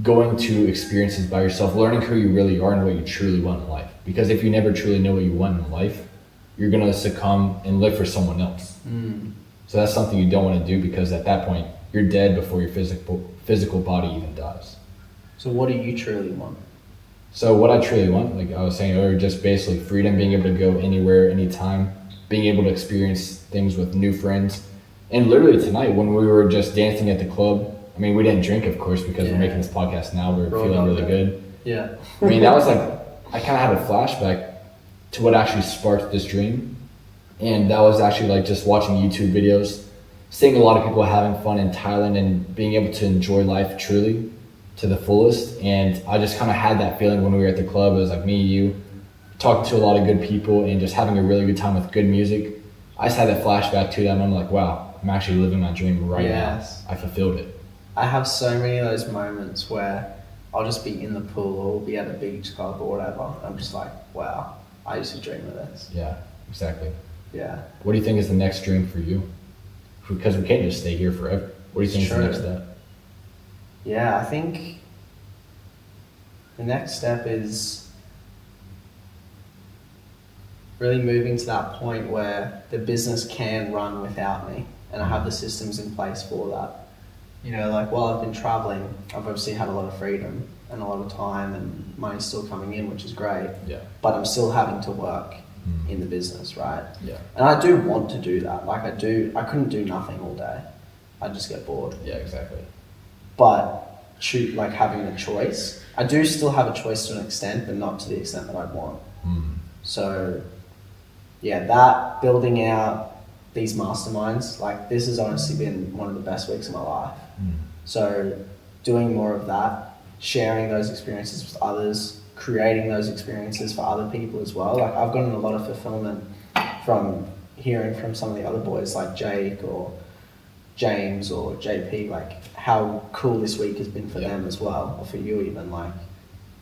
going to experiences by yourself, learning who you really are and what you truly want in life. Because if you never truly know what you want in life, you're gonna succumb and live for someone else. So that's something you don't want to do, because at that point you're dead before your physical body even dies. So what do you truly want? So what I truly want, like I was saying earlier, just basically freedom, being able to go anywhere, anytime, being able to experience things with new friends. And literally tonight when we were just dancing at the club, I mean, we didn't drink, of course, because we're making this podcast now. We're feeling really good. Yeah. I mean, that was like, I kind of had a flashback to what actually sparked this dream. And that was actually like just watching YouTube videos, seeing a lot of people having fun in Thailand and being able to enjoy life truly to the fullest. And I just kind of had that feeling when we were at the club. It was like me, you, talking to a lot of good people and just having a really good time with good music. I just had that flashback to that, and I'm like, wow, I'm actually living my dream right now. I fulfilled it. I have so many of those moments where I'll just be in the pool or be at a beach club or whatever. I'm just like, wow, I used to dream of this. Yeah, exactly. Yeah. What do you think is the next dream for you? Because we can't just stay here forever. What do you think is the next step? Yeah, I think the next step is really moving to that point where the business can run without me and I have the systems in place for that. You know, like while I've been traveling, I've obviously had a lot of freedom, and a lot of time, and money's still coming in, which is great. Yeah. But I'm still having to work in the business, right? Yeah. And I do want to do that. Like I couldn't do nothing all day. I'd just get bored. Yeah, exactly. But like having the choice, I do still have a choice to an extent, but not to the extent that I'd want. So yeah, that building out these masterminds, like this has honestly been one of the best weeks of my life. So doing more of that, sharing those experiences with others, creating those experiences for other people as well. Like I've gotten a lot of fulfillment from hearing from some of the other boys like Jake or James or JP, like how cool this week has been for them as well, or for you even, like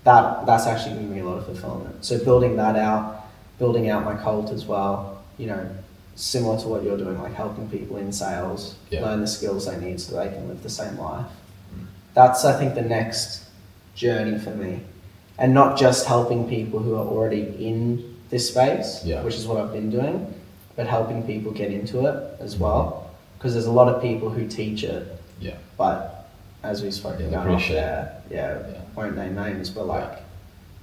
that's actually giving me a lot of fulfillment. So building that out, building out my cult as well, you know, similar to what you're doing, like helping people in sales, learn the skills they need so they can live the same life. That's, I think, the next journey for me. And not just helping people who are already in this space, which is what I've been doing, but helping people get into it as well. Because there's a lot of people who teach it, but as we spoke about off there, won't name names, but like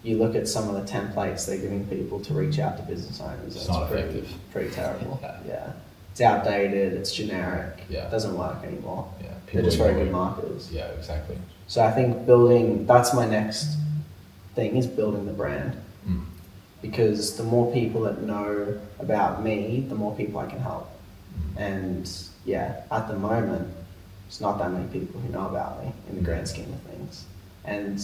you look at some of the templates they're giving people to reach out to business owners, it's not effective. Pretty terrible. It's outdated, it's generic, it doesn't work anymore. They're just very good marketers. Yeah, exactly. So I think that's my next thing, is building the brand. Because the more people that know about me, the more people I can help. And at the moment, there's not that many people who know about me in the grand scheme of things. And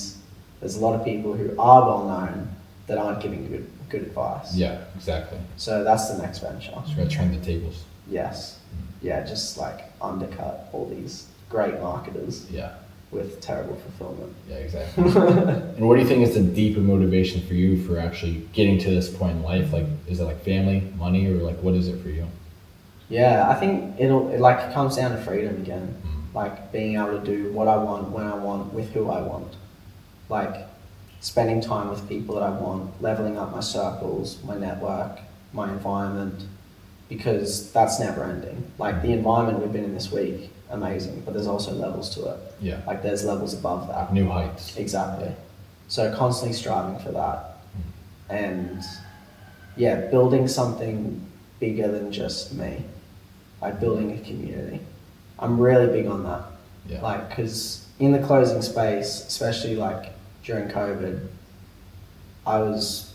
there's a lot of people who are well known that aren't giving good advice. Yeah, exactly. So that's the next venture. So we're gonna turn the tables. Yes. Yeah, just like undercut all these great marketers. With terrible fulfillment. Yeah, exactly. And what do you think is the deeper motivation for you for actually getting to this point in life? Like, is it like family, money, or like what is it for you? Yeah, I think it comes down to freedom again. Like being able to do what I want, when I want, with who I want. Like spending time with people that I want, leveling up my circles, my network, my environment, because that's never ending. Like the environment we've been in this week, amazing, but there's also levels to it. Like there's levels above that. New heights. Exactly. So constantly striving for that. And building something bigger than just me. Like building a community. I'm really big on that. Like, because in the closing space, especially like during COVID, I was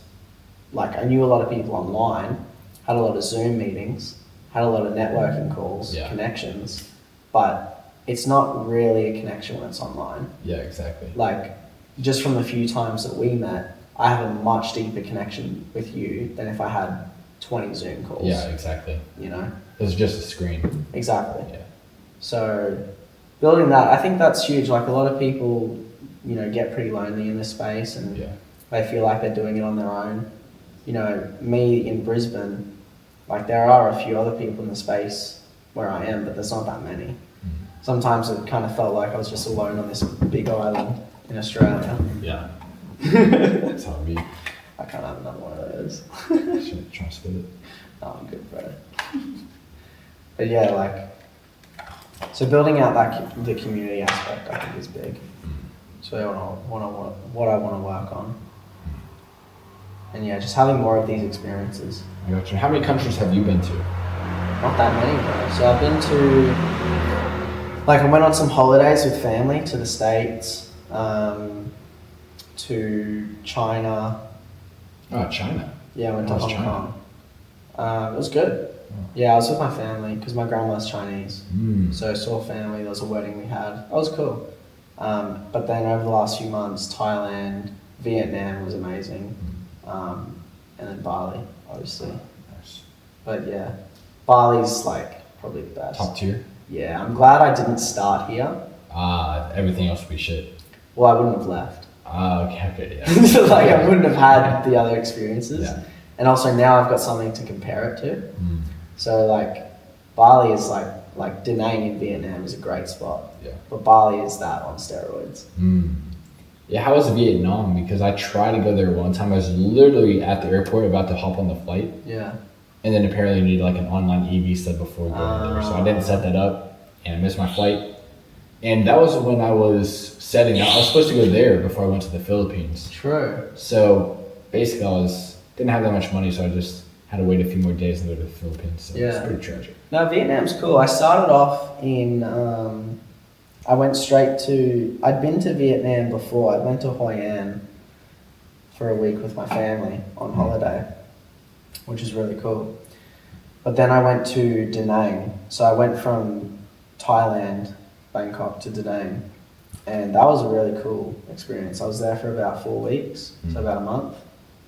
like, I knew a lot of people online, had a lot of Zoom meetings, had a lot of networking calls, connections, but it's not really a connection when it's online. Yeah, exactly. Like, just from the few times that we met, I have a much deeper connection with you than if I had 20 Zoom calls. Yeah, exactly. You know? It's just a screen. Exactly. Yeah. So building that, I think that's huge. Like a lot of people, you know, get pretty lonely in this space and they feel like they're doing it on their own. You know, me in Brisbane, like there are a few other people in the space where I am, but there's not that many. Sometimes it kind of felt like I was just alone on this big island in Australia. Yeah. That's how it be. I can't have another one of those. Should try to spit it. Oh, I'm good, bro. But yeah, like, so building out the community aspect, I think is big. So what I want to work on. And just having more of these experiences. I got you. How many countries have you been to? Not that many, bro. So I've been to, like I went on some holidays with family to the States, to China. Oh, China. Yeah, I went to Hong Kong. It was good. Yeah, I was with my family because my grandma's Chinese. So I saw family, there was a wedding we had. That was cool. But then over the last few months, Thailand, Vietnam was amazing. And then Bali, obviously. Nice. But yeah, Bali's like probably the best. Top tier? Yeah, I'm glad I didn't start here. Everything else would be shit. Well, I wouldn't have left. Okay, yeah. Like I wouldn't have had the other experiences. Yeah. And also now I've got something to compare it to. So like Bali is like Da Nang in Vietnam is a great spot. Yeah. But Bali is that on steroids. Yeah, how was Vietnam? Because I tried to go there one time. I was literally at the airport about to hop on the flight. Yeah. And then apparently you need like an online e-visa before going there. So I didn't set that up and I missed my flight. And that was when I was setting out. I was supposed to go there before I went to the Philippines. True. So basically, didn't have that much money, so I just had to wait a few more days and go to the Philippines. So it's pretty tragic. No, Vietnam's cool. I started off in. I went straight to. I'd been to Vietnam before. I went to Hoi An for a week with my family on holiday, which is really cool. But then I went to Da Nang. So I went from Thailand, Bangkok to Da Nang, and that was a really cool experience. I was there for about 4 weeks, so about a month.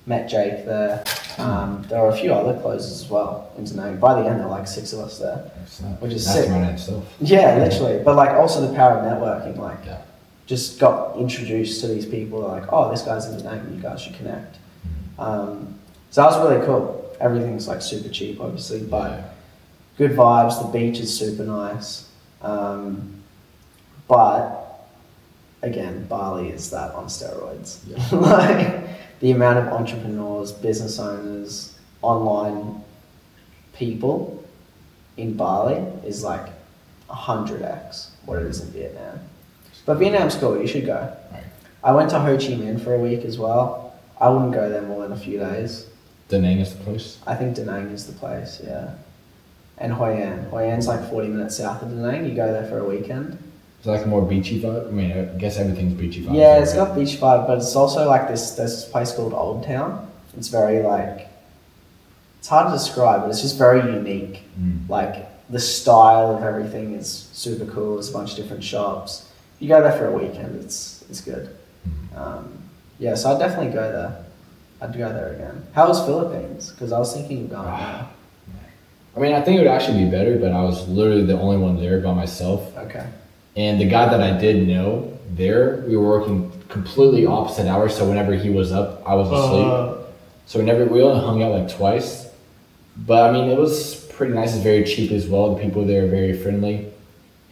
Met Jake there. There were a few other closes as well in Da Nang. By the end, there were like 6 of us there, which is sick. Itself. Yeah, literally. But like also the power of networking. Like, just got introduced to these people. Like, oh, this guy's in Da Nang. You guys should connect. So that was really cool. Everything's like super cheap, obviously, but good vibes. The beach is super nice. But again, Bali is that on steroids. Yeah. Like the amount of entrepreneurs, business owners, online people in Bali is like 100x what it is in Vietnam. But Vietnam's cool. You should go. Right. I went to Ho Chi Minh for a week as well. I wouldn't go there more than a few days. Da Nang is the place? I think Da Nang is the place, yeah. And Hoi An. Hoi An's like 40 minutes south of Da Nang. You go there for a weekend. It's like a more beachy vibe? I mean, I guess everything's beachy vibe. Yeah, it's got beach vibe, but it's also like there's this place called Old Town. It's very like, it's hard to describe, but it's just very unique. Like the style of everything is super cool. There's a bunch of different shops. You go there for a weekend, it's good. Yeah, so I'd definitely go there. I'd go there again. How was Philippines? Because I was thinking of going there. I mean, I think it would actually be better, but I was literally the only one there by myself. Okay. And the guy that I did know there, we were working completely opposite hours. So whenever he was up, I was asleep. So we only hung out like twice. But I mean, it was pretty nice. It's very cheap as well. The people there are very friendly.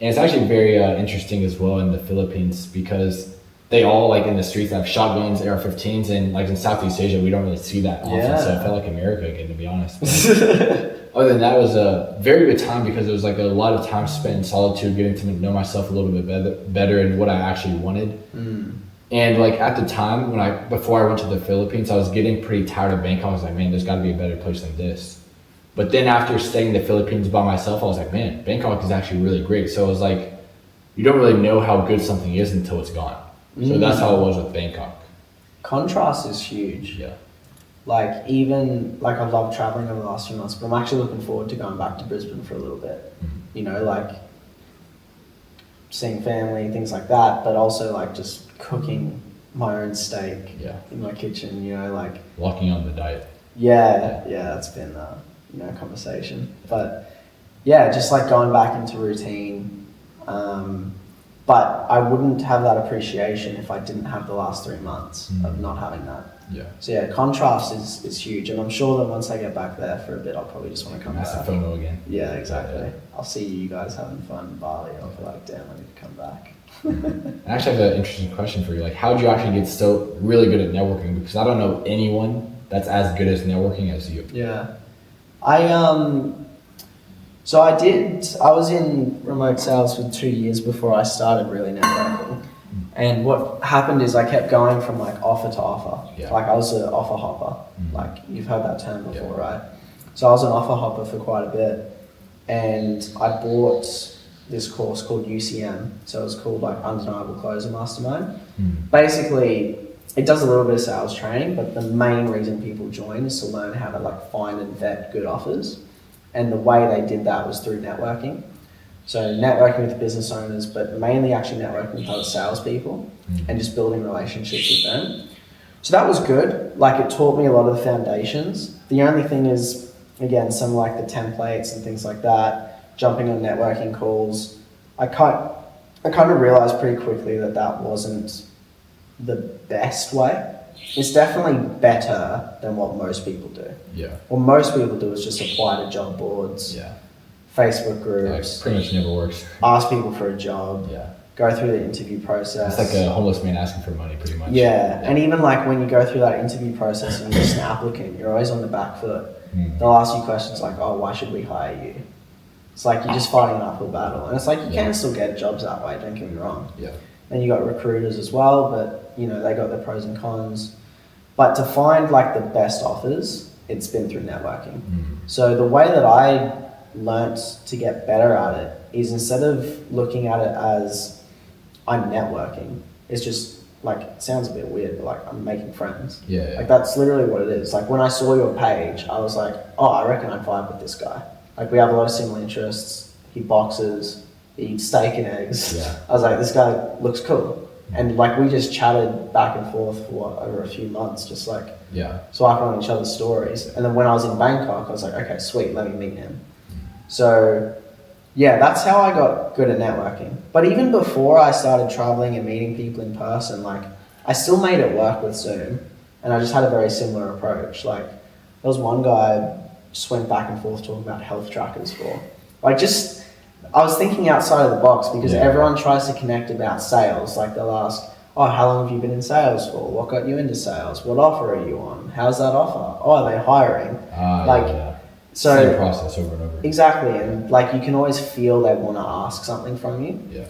And it's actually very interesting as well in the Philippines because they all like in the streets have shotguns, AR-15s, and like in Southeast Asia, we don't really see that often. So I felt like America again, to be honest. Other than that, it was a very good time because it was like a lot of time spent in solitude, getting to know myself a little bit better and what I actually wanted. And like at the time before I went to the Philippines, I was getting pretty tired of Bangkok. I was like, man, there's got to be a better place than this. But then after staying in the Philippines by myself, I was like, man, Bangkok is actually really great. So it was like, you don't really know how good something is until it's gone. So that's how it was with Bangkok. Contrast is huge. Yeah. Like even like I've loved traveling over the last few months, but I'm actually looking forward to going back to Brisbane for a little bit. You know, like seeing family, things like that, but also like just cooking my own steak in my kitchen, you know, like walking on the diet. Yeah, that's been a conversation. But yeah, just like going back into routine. But I wouldn't have that appreciation if I didn't have the last 3 months of not having that. Yeah. So yeah, contrast is huge, and I'm sure that once I get back there for a bit, I'll probably just want to come back. Massive FOMO again. Yeah, exactly. Yeah. I'll see you guys having fun in Bali. I'll be like, damn, I need to come back. I actually have an interesting question for you. Like, how did you actually get so really good at networking? Because I don't know anyone that's as good as networking as you. Yeah. So I was in remote sales for 2 years before I started really networking. And what happened is I kept going from like offer to offer. Yeah. Like I was an offer hopper. Like you've heard that term before, right? So I was an offer hopper for quite a bit. And I bought this course called UCM. So it was called like Undeniable Closer Mastermind. Basically, it does a little bit of sales training, but the main reason people join is to learn how to like find and vet good offers. And the way they did that was through networking. So networking with business owners, but mainly actually networking with other salespeople and just building relationships with them. So that was good. Like it taught me a lot of the foundations. The only thing is, again, some like the templates and things like that, jumping on networking calls. I kind of realized pretty quickly that wasn't the best way. It's definitely better than what most people do. Yeah. What most people do is just apply to job boards, Facebook groups. Like, pretty much never works. Ask people for a job. Yeah. Go through the interview process. It's like a homeless man asking for money, pretty much. Yeah. And even like when you go through that interview process and you're just an applicant, you're always on the back foot. They'll ask you questions like, oh, why should we hire you? It's like you're just fighting an uphill battle. And it's like you can still get jobs that way, don't get me wrong. Yeah. And you got recruiters as well, but you know, they got their pros and cons. But to find like the best offers, it's been through networking. So the way that I learnt to get better at it is instead of looking at it as I'm networking, it's just like, it sounds a bit weird, but like I'm making friends. Yeah. Like that's literally what it is. Like when I saw your page, I was like, oh, I reckon I'd vibe with this guy. Like we have a lot of similar interests. He boxes, he eats steak and eggs. Yeah. I was like, this guy looks cool. And like we just chatted back and forth for over a few months, just like swiping on each other's stories. And then when I was in Bangkok, I was like, okay, sweet, let me meet him. So yeah, that's how I got good at networking. But even before I started traveling and meeting people in person, like I still made it work with Zoom, and I just had a very similar approach. Like there was one guy I just went back and forth talking about health trackers for. Like just, I was thinking outside of the box because everyone tries to connect about sales. Like they'll ask, oh, how long have you been in sales for? What got you into sales? What offer are you on? How's that offer? Oh, are they hiring? So same process over and over. Exactly, and like you can always feel they want to ask something from you. Yeah.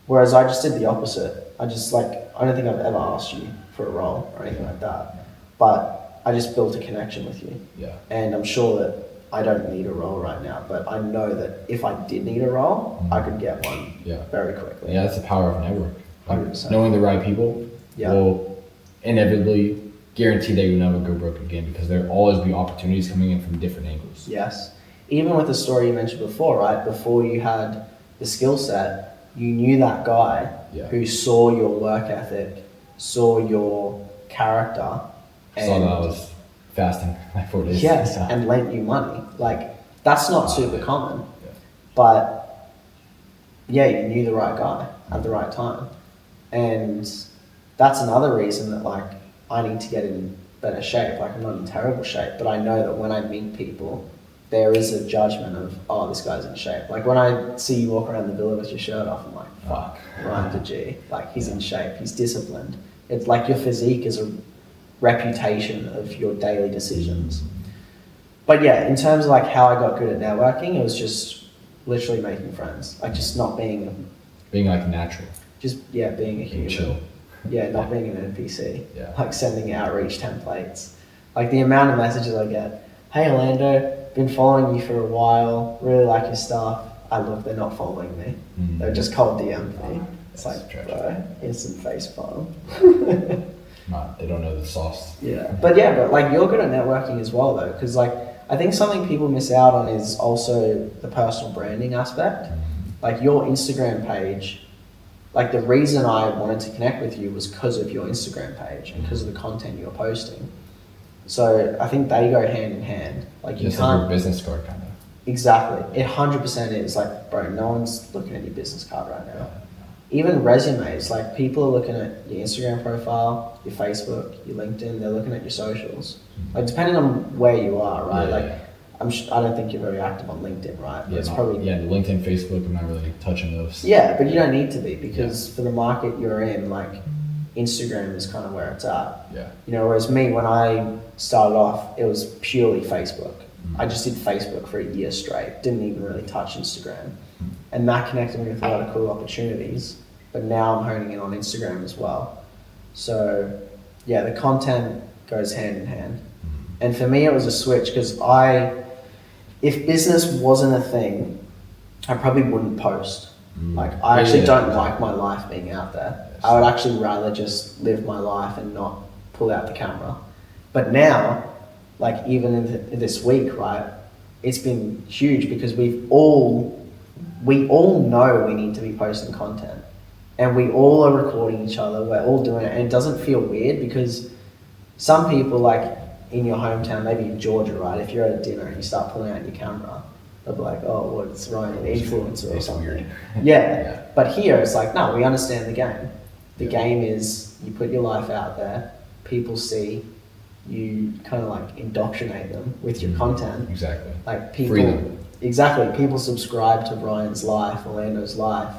Whereas I just did the opposite. I just like, I don't think I've ever asked you for a role or anything like that, but I just built a connection with you. Yeah. And I'm sure that I don't need a role right now, but I know that if I did need a role, I could get one very quickly. Yeah, that's the power of a network. Like 100%. knowing the right people will inevitably guarantee that you'll never go broke again, because there'll always be opportunities coming in from different angles. Yes. Even with the story you mentioned before, right? Before you had the skill set, you knew that guy who saw your work ethic, saw your character. And saw that I was fasting like 4 days. Yes, and lent you money. Like, that's not super common. Yeah. But, yeah, you knew the right guy at the right time. And that's another reason that, like, I need to get in better shape. Like, I'm not in terrible shape, but I know that when I meet people, there is a judgment of, oh, this guy's in shape. Like, when I see you walk around the villa with your shirt off, I'm like, fuck, Ryan's a G. Like, he's in shape, he's disciplined. It's like your physique is a reputation of your daily decisions. But yeah, in terms of like how I got good at networking, it was just literally making friends. Like just not being like natural. Just being a human. Chill. Yeah, not being an NPC. Yeah. Like sending outreach templates. Like the amount of messages I get, hey Orlando, been following you for a while, really like your stuff. They're not following me. They're just cold DM me. It's like, bro, instant face palm. They don't know the sauce. Yeah, but like you're good at networking as well though, because like I think something people miss out on is also the personal branding aspect. Like your Instagram page, like the reason I wanted to connect with you was because of your Instagram page and because of the content you're posting. So I think they go hand in hand. Like you just can't. like your business card kind of. Exactly, it 100% is. Like, bro, no one's looking at your business card right now. Even resumes, like people are looking at your Instagram profile, your Facebook, your LinkedIn, they're looking at your socials. Like depending on where you are, right? I don't think you're very active on LinkedIn, right? But it's probably LinkedIn, Facebook, I'm not really touching those. Yeah, but you don't need to be, because for the market you're in, like Instagram is kind of where it's at. Yeah. You know, whereas me, when I started off, it was purely Facebook. I just did Facebook for a year straight, didn't even really touch Instagram. And that connected me with a lot of cool opportunities. But now I'm honing in on Instagram as well. So yeah, the content goes hand in hand. And for me, it was a switch because if business wasn't a thing, I probably wouldn't post. Like I actually don't like my life being out there. I would actually rather just live my life and not pull out the camera. But now, like even in this week, right, it's been huge because we all know we need to be posting content, and we all are recording each other. We're all doing it, and it doesn't feel weird because some people, like in your hometown, maybe in Georgia, right? If you're at a dinner and you start pulling out your camera, they'll be like, "Oh, what's Ryan, an influencer or something?" Yeah. But here it's like, no, we understand the game. The game is you put your life out there, people see. You kind of like indoctrinate them with your content. Exactly. Like people. Free them. Exactly. People subscribe to Ryan's life, Orlando's life,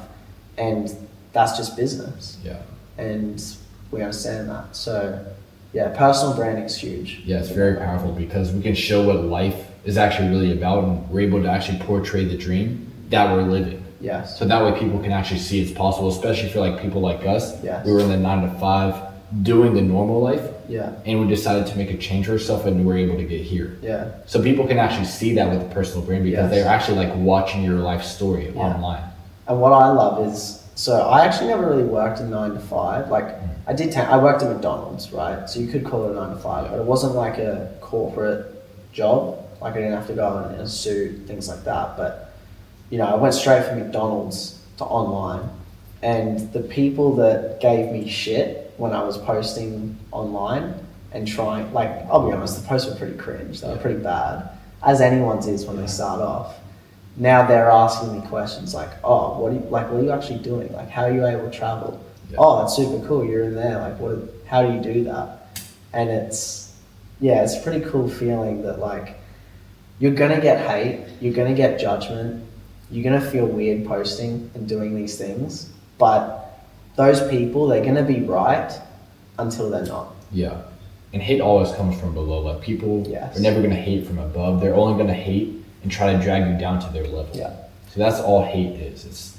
and that's just business. Yeah. And we understand that. So, yeah, personal branding is huge. Yeah, it's very powerful because we can show what life is actually really about, and we're able to actually portray the dream that we're living. Yes. So that way people can actually see it's possible, especially for like people like us. Yes. We were in the 9 to 5 doing the normal life. Yeah. And we decided to make a change for ourselves, and we were able to get here. Yeah. So people can actually see that with the personal brand because they're actually like watching your life story online. And what I love is, so I actually never really worked a 9 to 5. Like I worked at McDonald's, right? So you could call it a 9 to 5, but it wasn't like a corporate job. Like I didn't have to go in a suit, things like that. But, you know, I went straight from McDonald's to online, and the people that gave me shit when I was posting online and trying, like, I'll be honest, the posts were pretty cringe. They were pretty bad, as anyone's is when they start off. Now they're asking me questions like, oh, what are you actually doing? Like, how are you able to travel? Yeah. Oh, that's super cool. You're in there. Like, how do you do that? And it's a pretty cool feeling that like, you're going to get hate, you're going to get judgment, you're going to feel weird posting and doing these things, but those people, they're going to be right until they're not. Yeah. And hate always comes from below. Like people are never going to hate from above. They're only going to hate and try to drag you down to their level. Yeah. So that's all hate is.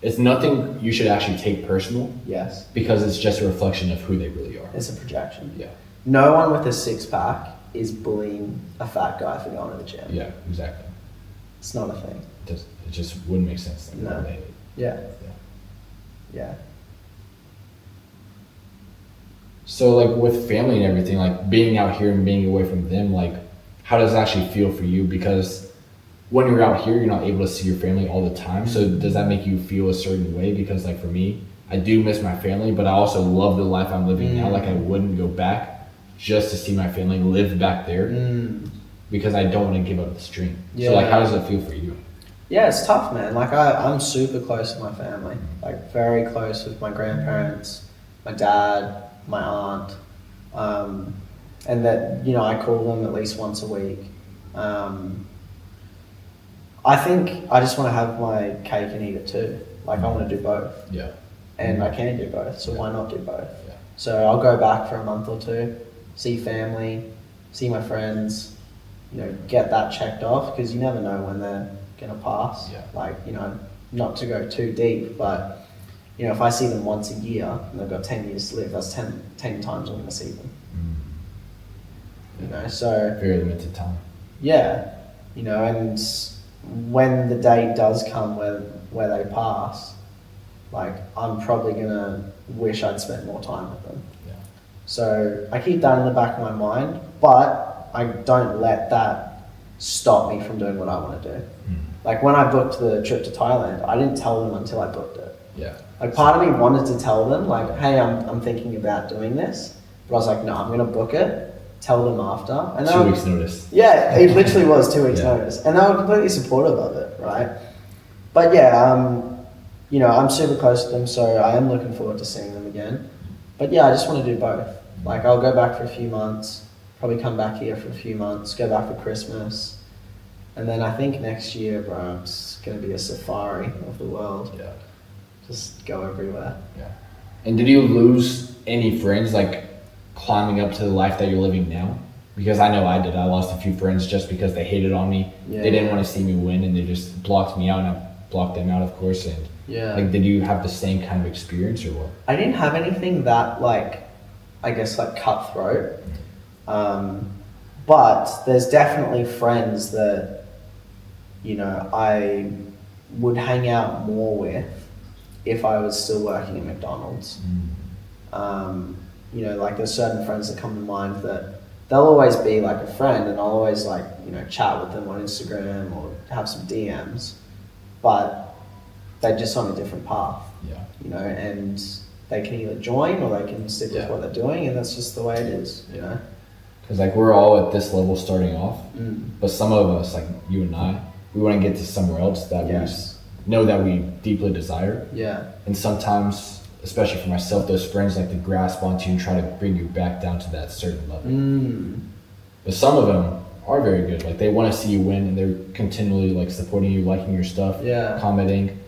It's nothing you should actually take personal. Yes. Because it's just a reflection of who they really are. It's a projection. Yeah. No one with a 6-pack is bullying a fat guy for going to the gym. Yeah, exactly. It's not a thing. It just wouldn't make sense. Like, no. Yeah. Yeah. So like with family and everything, like being out here and being away from them, like how does it actually feel for you? Because when you're out here, you're not able to see your family all the time. So does that make you feel a certain way? Because like for me, I do miss my family, but I also love the life I'm living now. Like I wouldn't go back just to see my family live back there because I don't want to give up this dream. Yeah. So like how does it feel for you? Yeah, it's tough, man. Like I'm super close to my family, like very close with my grandparents, my dad, my aunt, and that, you know, I call them at least once a week. I think I just want to have my cake and eat it too. Like I want to do both. Yeah. And I can do both, so why not do both? Yeah. So I'll go back for a month or two, see family, see my friends, you know, get that checked off, because you never know when they're gonna pass. Yeah. Like, you know, not to go too deep, but you know, if I see them once a year and they've got 10 years to live, that's 10 times I'm gonna see them. You know, so very limited time. Yeah, you know, and when the day does come where they pass, like I'm probably gonna wish I'd spent more time with them. Yeah. So I keep that in the back of my mind, but I don't let that stop me from doing what I want to do. Like when I booked the trip to Thailand, I didn't tell them until I booked it. Yeah. Like part of me wanted to tell them, like, hey, I'm thinking about doing this, but I was like, no, I'm gonna book it. Tell them after. And 2 weeks notice. Yeah, it literally was 2 weeks notice, and they were completely supportive of it, right? But yeah, you know, I'm super close to them, so I am looking forward to seeing them again. But yeah, I just want to do both. Like I'll go back for a few months, probably come back here for a few months, go back for Christmas, and then I think next year, bro, it's gonna be a safari of the world. Yeah. Just go everywhere. Yeah. And did you lose any friends like climbing up to the life that you're living now? Because I know I did. I lost a few friends just because they hated on me. Yeah. They didn't want to see me win, and they just blocked me out, and I blocked them out, of course. And like, did you have the same kind of experience or what? I didn't have anything that like, I guess like cutthroat. But there's definitely friends that, you know, I would hang out more with if I was still working at McDonald's. You know, like there's certain friends that come to mind that they'll always be like a friend, and I'll always like, you know, chat with them on Instagram or have some DMs, but they're just on a different path. Yeah. You know, and they can either join or they can stick with what they're doing, and that's just the way it is, you know. Because like we're all at this level starting off, but some of us, like you and I, we want to get to somewhere else that we know that we deeply desire. Yeah. And sometimes, especially for myself, those friends like to grasp onto you and try to bring you back down to that certain level. But some of them are very good. Like they want to see you win, and they're continually like supporting you, liking your stuff, commenting.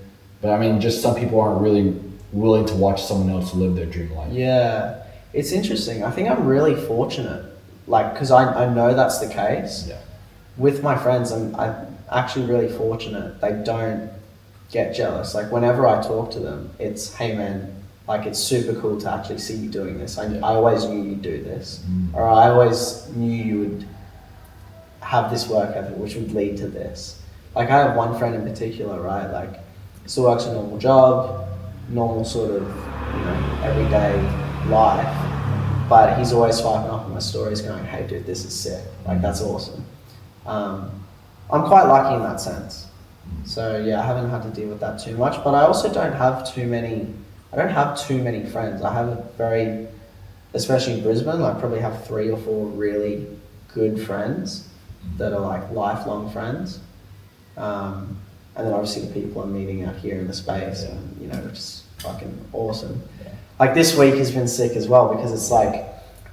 But I mean, just some people aren't really willing to watch someone else live their dream life. Yeah, it's interesting. I think I'm really fortunate, like, because I know that's the case. Yeah. with my friends, I'm actually really fortunate. They don't get jealous. Like whenever I talk to them, it's, hey man, like it's super cool to actually see you doing this. I always knew you'd do this, or I always knew you would have this work ethic, which would lead to this. Like I have one friend in particular, right? Like still works a normal job, normal sort of, you know, everyday life, but he's always swiping up on my stories going, hey dude, this is sick. Like that's awesome. I'm quite lucky in that sense. So yeah, I haven't had to deal with that too much, but I also don't have too many friends. I have a very, especially in Brisbane, I probably have 3 or 4 really good friends that are like lifelong friends. And then obviously the people I'm meeting out here in the space, and you know, which is fucking awesome. Yeah. Like this week has been sick as well because it's like,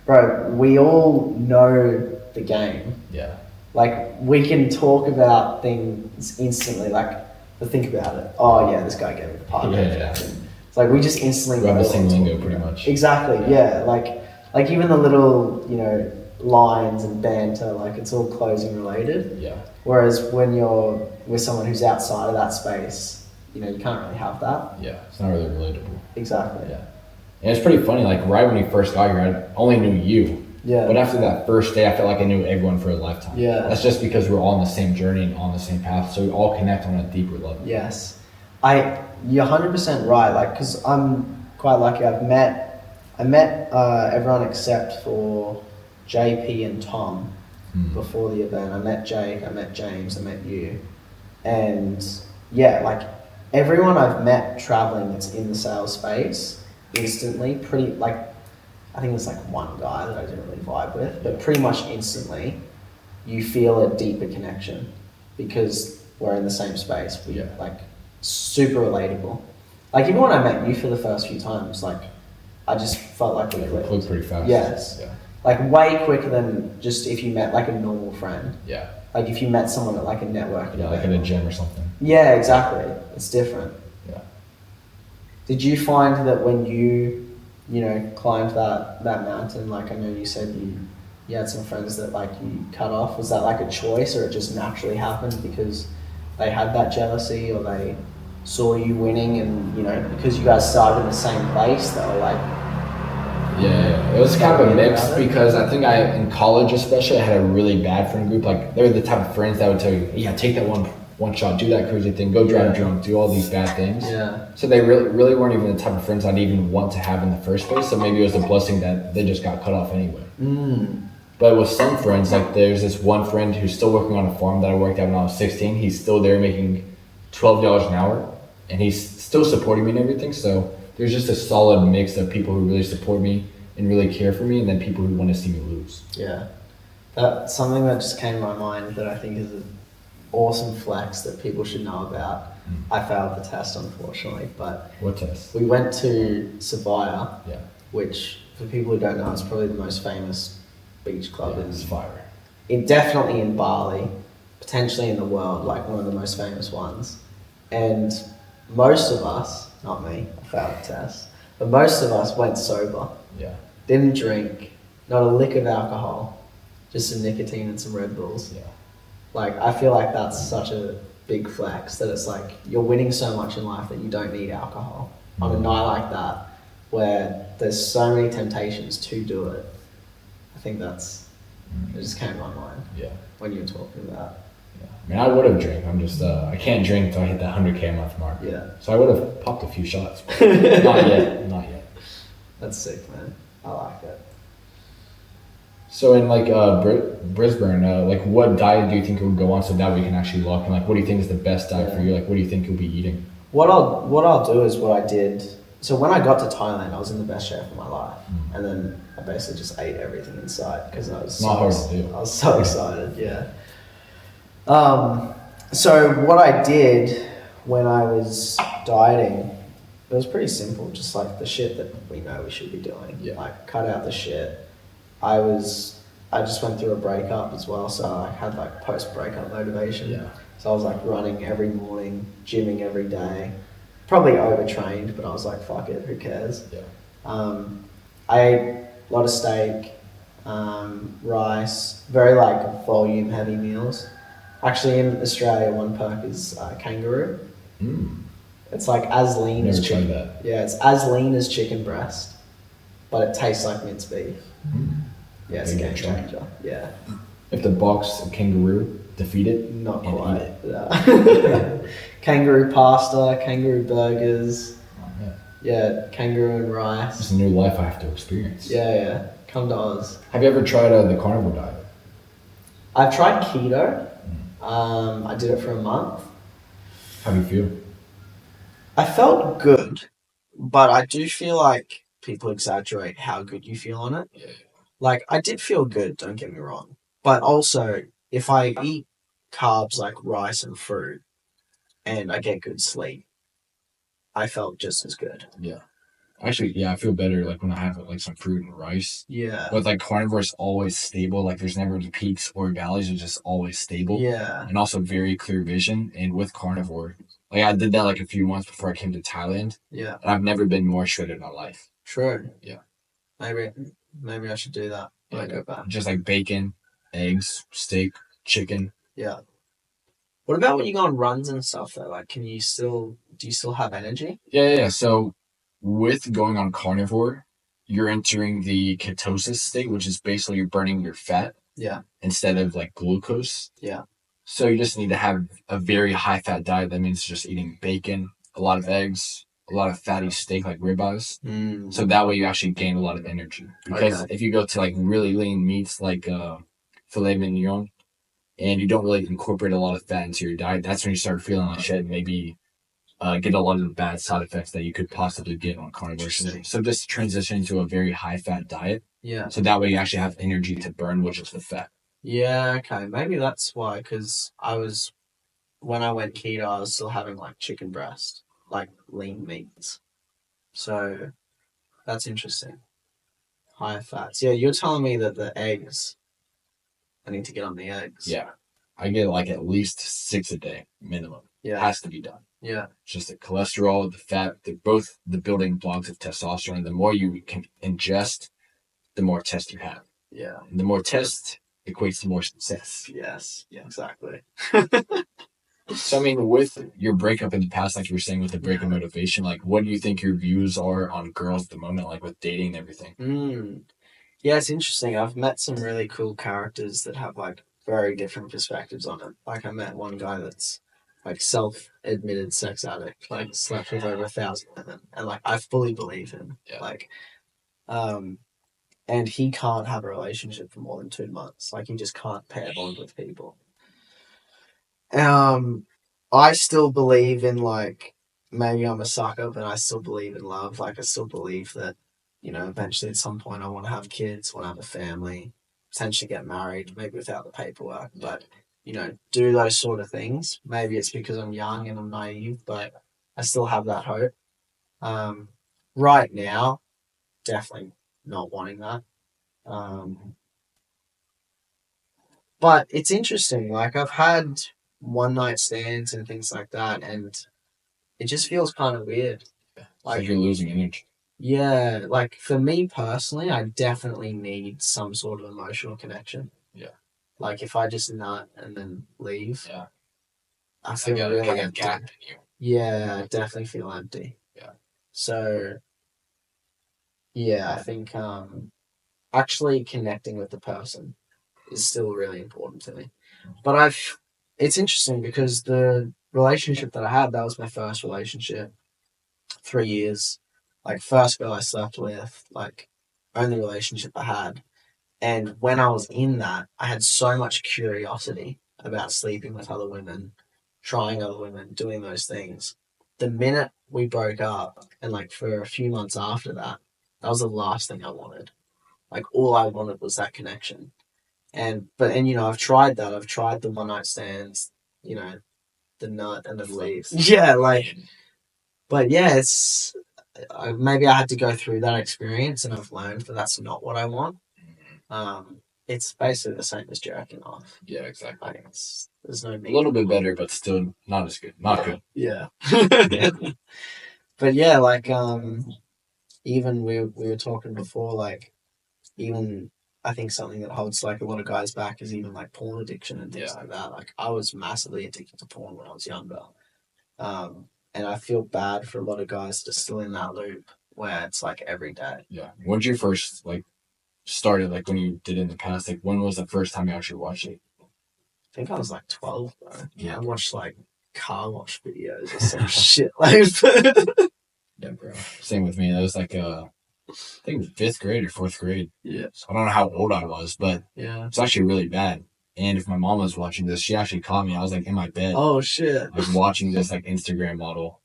bro, we all know the game. Yeah. Like we can talk about things instantly. Like, but think about it. Oh yeah, this guy gave me the part. Yeah. It's like we just instantly. We have the same lingo, pretty much. Exactly. Yeah. Like even the little, you know, lines and banter, like it's all closing related. Yeah. Whereas when you're with someone who's outside of that space, you know, you can't really have that. Yeah. It's not really relatable. Exactly. Yeah. And it's pretty funny. Like right when we first got here, I only knew you. Yeah. But after that first day, I felt like I knew everyone for a lifetime. Yeah. That's just because we're all on the same journey and on the same path, so we all connect on a deeper level. Yes. You're 100% right. Like, because I'm quite lucky. I met everyone except for JP and Tom before the event. I met Jake, I met James, I met you. And yeah, like everyone I've met traveling that's in the sales space instantly, pretty like, I think there's like one guy that I didn't really vibe with, but pretty much instantly you feel a deeper connection because we're in the same space. We like super relatable. Like even when I met you for the first few times, like I just felt like we clicked pretty fast. Yes. Yeah. Like way quicker than just if you met like a normal friend. Yeah. Like if you met someone at like a networking Yeah, like at a gym or something. Yeah, exactly. It's different. Yeah. Did you find that when you know, climbed that mountain, like I know you said you had some friends that like you cut off, was that like a choice or it just naturally happened because they had that jealousy or they saw you winning and, you know, because you guys started in the same place, they were like... Yeah, it was kind of a mix because I think in college especially, I had a really bad friend group. Like they were the type of friends that would tell you, yeah, take that one shot, do that crazy thing, go drive drunk, do all these bad things. Yeah. So they really weren't even the type of friends I'd even want to have in the first place. So maybe it was a blessing that they just got cut off anyway. But with some friends, like there's this one friend who's still working on a farm that I worked at when I was 16. He's still there making $12 an hour and he's still supporting me and everything. So there's just a solid mix of people who really support me and really care for me and then people who want to see me lose. Yeah. That's something that just came to my mind that I think is an awesome flex that people should know about. I failed the test, unfortunately, but... What test? We went to Sevilla, yeah, which, for people who don't know, is probably the most famous beach club it's fire. Definitely in Bali, potentially in the world, like one of the most famous ones. And most of us, not me, I failed the test, but most of us went sober. Yeah. Didn't drink, not a lick of alcohol, just some nicotine and some Red Bulls. Yeah. Like, I feel like that's such a big flex that it's like you're winning so much in life that you don't need alcohol. On a night like that, where there's so many temptations to do it, I think it just came to my mind. Yeah. When you were talking about. Yeah. I mean, I would have drank. I'm just, I can't drink till I hit that 100K a month mark. Yeah. So I would have popped a few shots. But not yet. That's sick, man. I like it. So in like Brisbane, like what diet do you think it would go on so that we can actually lock in? Like, what do you think is the best diet for you? Like, what do you think you'll be eating? What I'll do is what I did. So when I got to Thailand, I was in the best shape of my life, and then I basically just ate everything in sight because I was not hard to do. I was so excited. Yeah. So what I did when I was dieting, it was pretty simple. Just like the shit that we know we should be doing. Yeah. Like cut out the shit. I just went through a breakup as well, so I had like post-breakup motivation. Yeah. So I was like running every morning, gymming every day, probably overtrained, but I was like, fuck it, who cares? Yeah. I ate a lot of steak, rice, very like volume heavy meals. Actually, in Australia, one perk is kangaroo. It's like as lean Never as chicken. tried that. Yeah, it's as lean as chicken breast, but it tastes like minced beef. Yeah, it's a game changer. Yeah. If the box of kangaroo, defeat it. Not and quite. Eat it. No. Kangaroo pasta, kangaroo burgers. Oh, yeah. Yeah, kangaroo and It's rice. a new life I have to experience. Yeah. Come to Oz. Have you ever tried the carnivore diet? I've tried keto. I did it for a month. How do you feel? I felt good, but I do feel like people exaggerate how good you feel on it. Yeah. Like, I did feel good, don't get me wrong. But also, if I eat carbs like rice and fruit and I get good sleep, I felt just as good. Yeah. Actually, yeah, I feel better like when I have like some fruit and rice. Yeah. But like carnivore is always stable. Like there's never any peaks or valleys. It's just always stable. Yeah. And also very clear vision. And with carnivore, like I did that like a few months before I came to Thailand. Yeah. And I've never been more shredded in my life. True. Yeah. Maybe I should do that when I go back. Just like bacon, eggs, steak, chicken. Yeah. What about when you go on runs and stuff though? Like, do you still have energy? Yeah. So with going on carnivore, you're entering the ketosis state, which is basically you're burning your fat. Yeah. Instead of like glucose. Yeah. So you just need to have a very high fat diet. That means just eating bacon, a lot of eggs, a lot of fatty steak like ribeyes. So that way you actually gain a lot of energy. Because if you go to like really lean meats like filet mignon and you don't really incorporate a lot of fat into your diet, that's when you start feeling like shit and maybe get a lot of the bad side effects that you could possibly get on carnivore. So just transition to a very high fat diet. Yeah. So that way you actually have energy to burn, which is the fat. Yeah, okay. Maybe that's why, because when I went keto, I was still having like chicken breast, like lean meats. So that's interesting. Higher fats. Yeah, you're telling me that the eggs, I need to get on the eggs. Yeah. I get like at least 6 a day minimum. Yeah. It has to be done. Yeah. It's just the cholesterol, the fat, both the building blocks of testosterone. The more you can ingest, the more test you have. Yeah. And the more test equates to more success. Yes. Yeah, exactly. So, I mean, with your breakup in the past, like you were saying with the breakup motivation, like what do you think your views are on girls at the moment, like with dating and everything? Yeah, it's interesting. I've met some really cool characters that have like very different perspectives on it. Like I met one guy that's like self-admitted sex addict, like slept with over 1,000 women, and like I fully believe him. Yeah. Like, and he can't have a relationship for more than 2 months. Like he just can't pair bond with people. I still believe in like maybe I'm a sucker, but I still believe in love. Like I still believe that, eventually at some point I want to have kids, want to have a family, potentially get married, maybe without the paperwork, but do those sort of things. Maybe it's because I'm young and I'm naive, but I still have that hope. Right now, definitely not wanting that. But it's interesting. Like I've had one night stands and things like that, and it just feels kind of weird. Like you're losing energy. Yeah, like for me personally, I definitely need some sort of emotional connection. Yeah. Like if I just nut and then leave, yeah, I feel like really kind of empty. gap in you. Yeah, I definitely feel empty. Yeah. So, yeah, I think actually connecting with the person is still really important to me. But it's interesting because the relationship that I had, that was my first relationship, 3 years, like first girl I slept with, like only relationship I had. And when I was in that, I had so much curiosity about sleeping with other women, trying other women, doing those things. The minute we broke up, and like for a few months after that, that was the last thing I wanted. Like all I wanted was that connection. And I've tried that. I've tried the one night stands, the nut and the leave. Yeah, like, but yeah, maybe I had to go through that experience, and I've learned that that's not what I want. It's basically the same as jerking off. Yeah, exactly. Like there's no a little bit better, but still not as good. Not good. Yeah. But yeah, like even we were talking before, like even I think something that holds like a lot of guys back is even like porn addiction and things like that. Like I was massively addicted to porn when I was younger. And I feel bad for a lot of guys that are still in that loop where it's like every day. Yeah. When did you first like started, like when you did it in the past, like when was the first time you actually watched it? I think I was like 12, bro. Yeah. I watched like car wash videos or some shit like Yeah, bro. Same with me. That was like I think 5th grade or 4th grade. Yeah. So I don't know how old I was, but Yeah. it's actually really bad. And if my mom was watching this, she actually caught me. I was like in my bed. Oh shit. Like watching this like Instagram model.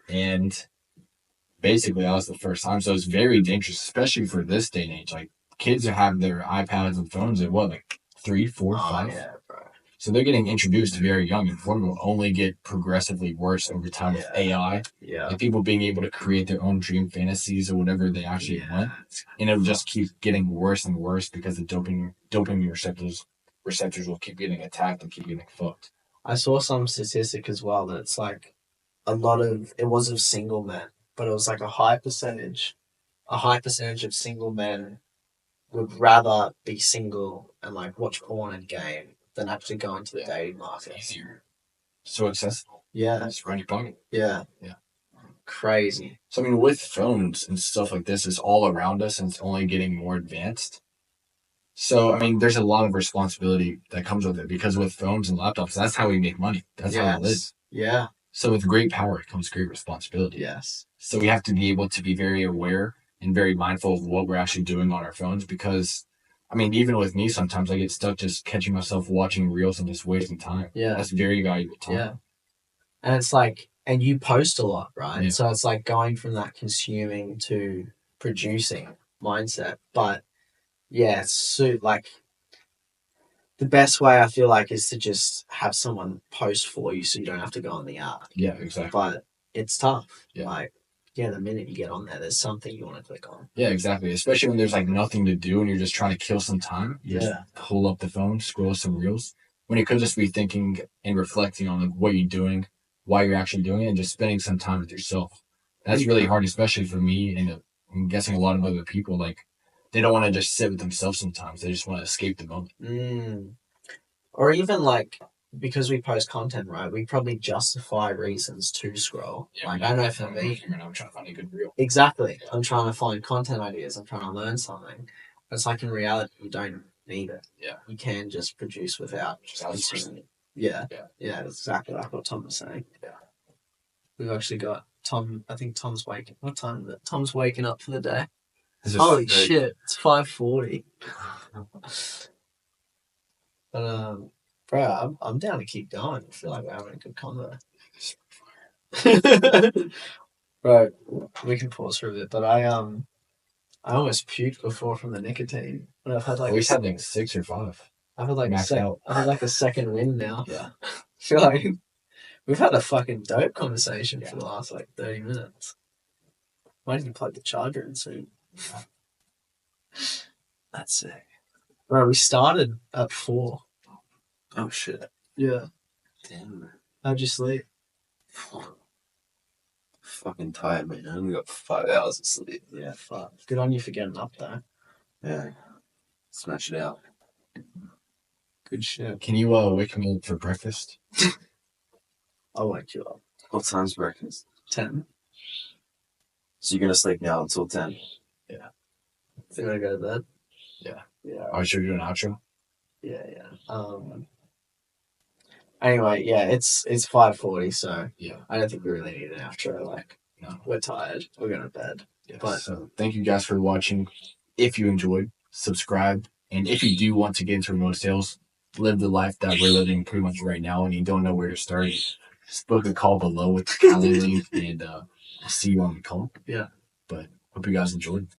And basically that was the first time. So it's very dangerous, especially for this day and age. Like kids have their iPads and phones at what, like 3, 4, 5? Yeah, bro. So they're getting introduced very young, and porn will only get progressively worse over time with AI. Yeah. Like people being able to create their own dream fantasies or whatever they actually want, and it'll just keep getting worse and worse because the dopamine receptors will keep getting attacked and keep getting fucked. I saw some statistic as well that it's like it was of single men, but it was like a high percentage of single men would rather be single and like watch porn and game than actually go into the dating market. Easier. So accessible. Yeah. It's right in your pocket. Yeah. Yeah. Crazy. So I mean, with phones and stuff like this, it's all around us and it's only getting more advanced. So I mean, there's a lot of responsibility that comes with it because with phones and laptops, that's how we make money. That's how we live. Yeah. So with great power comes great responsibility. Yes. So we have to be able to be very aware and very mindful of what we're actually doing on our phones because, I mean, even with me, sometimes I get stuck just catching myself watching reels and just wasting time. Yeah. That's very valuable time. Yeah. And it's like, and you post a lot, right? Yeah. So it's like going from that consuming to producing mindset. But yeah, so like the best way I feel like is to just have someone post for you so you don't have to go on the app. Yeah, exactly. But it's tough. Yeah. Like, yeah, the minute you get on there, there's something you want to click on. Yeah, exactly. Especially when there's like nothing to do and you're just trying to kill some time. You just Yeah. pull up the phone, scroll some reels. When you could just be thinking and reflecting on like what you're doing, why you're actually doing it, and just spending some time with yourself. That's really hard, especially for me and I'm guessing a lot of other people. Like, they don't want to just sit with themselves sometimes. They just want to escape the moment. Or even like, because we post content, right? We probably justify reasons to scroll. Yeah, like, I know for me. I'm trying to find a good reel. Exactly. I'm trying to find content ideas. I'm trying to learn something. But it's like in reality, you don't need it. Yeah. You can just produce without Just consuming it. Yeah. Yeah. Yeah, that's exactly like what Tom was saying. Yeah. We've actually got Tom. I think Tom's waking. What time is it? Tom's waking up for the day. This is Holy very- shit! It's 5:40. But bro, I'm down to keep going. I feel like we're having a good convo. Bro, we can pause for a bit. But I almost puked before from the nicotine. But I've had like we had like 6 or 5. I've had like maxed out. I've had like a second win now. Yeah. I feel like we've had a fucking dope conversation for the last like 30 minutes. Might even plug the charger in soon. That's sick. Bro, we started at 4. Oh shit. Yeah. Damn. How'd you sleep? Fucking tired, man. I only got 5 hours of sleep. Yeah, fuck. Good on you for getting up though. Yeah. Smash it out. Good shit. Can you wake me up for breakfast? I'll wake you up. What time's breakfast? 10. So you're gonna sleep now until 10? Think I go to bed? Yeah. Yeah. Oh, should we do an outro? Yeah. Anyway, yeah, it's 5:40, so Yeah. I don't think we really need an outro. Like, No. we're tired. We're going to bed. Yes. But- So thank you guys for watching. If you enjoyed, subscribe. And if you do want to get into remote sales, live the life that we're living pretty much right now, and you don't know where to start, just book a call below with the calendar link, and I'll see you on the call. Yeah. But hope you guys enjoyed.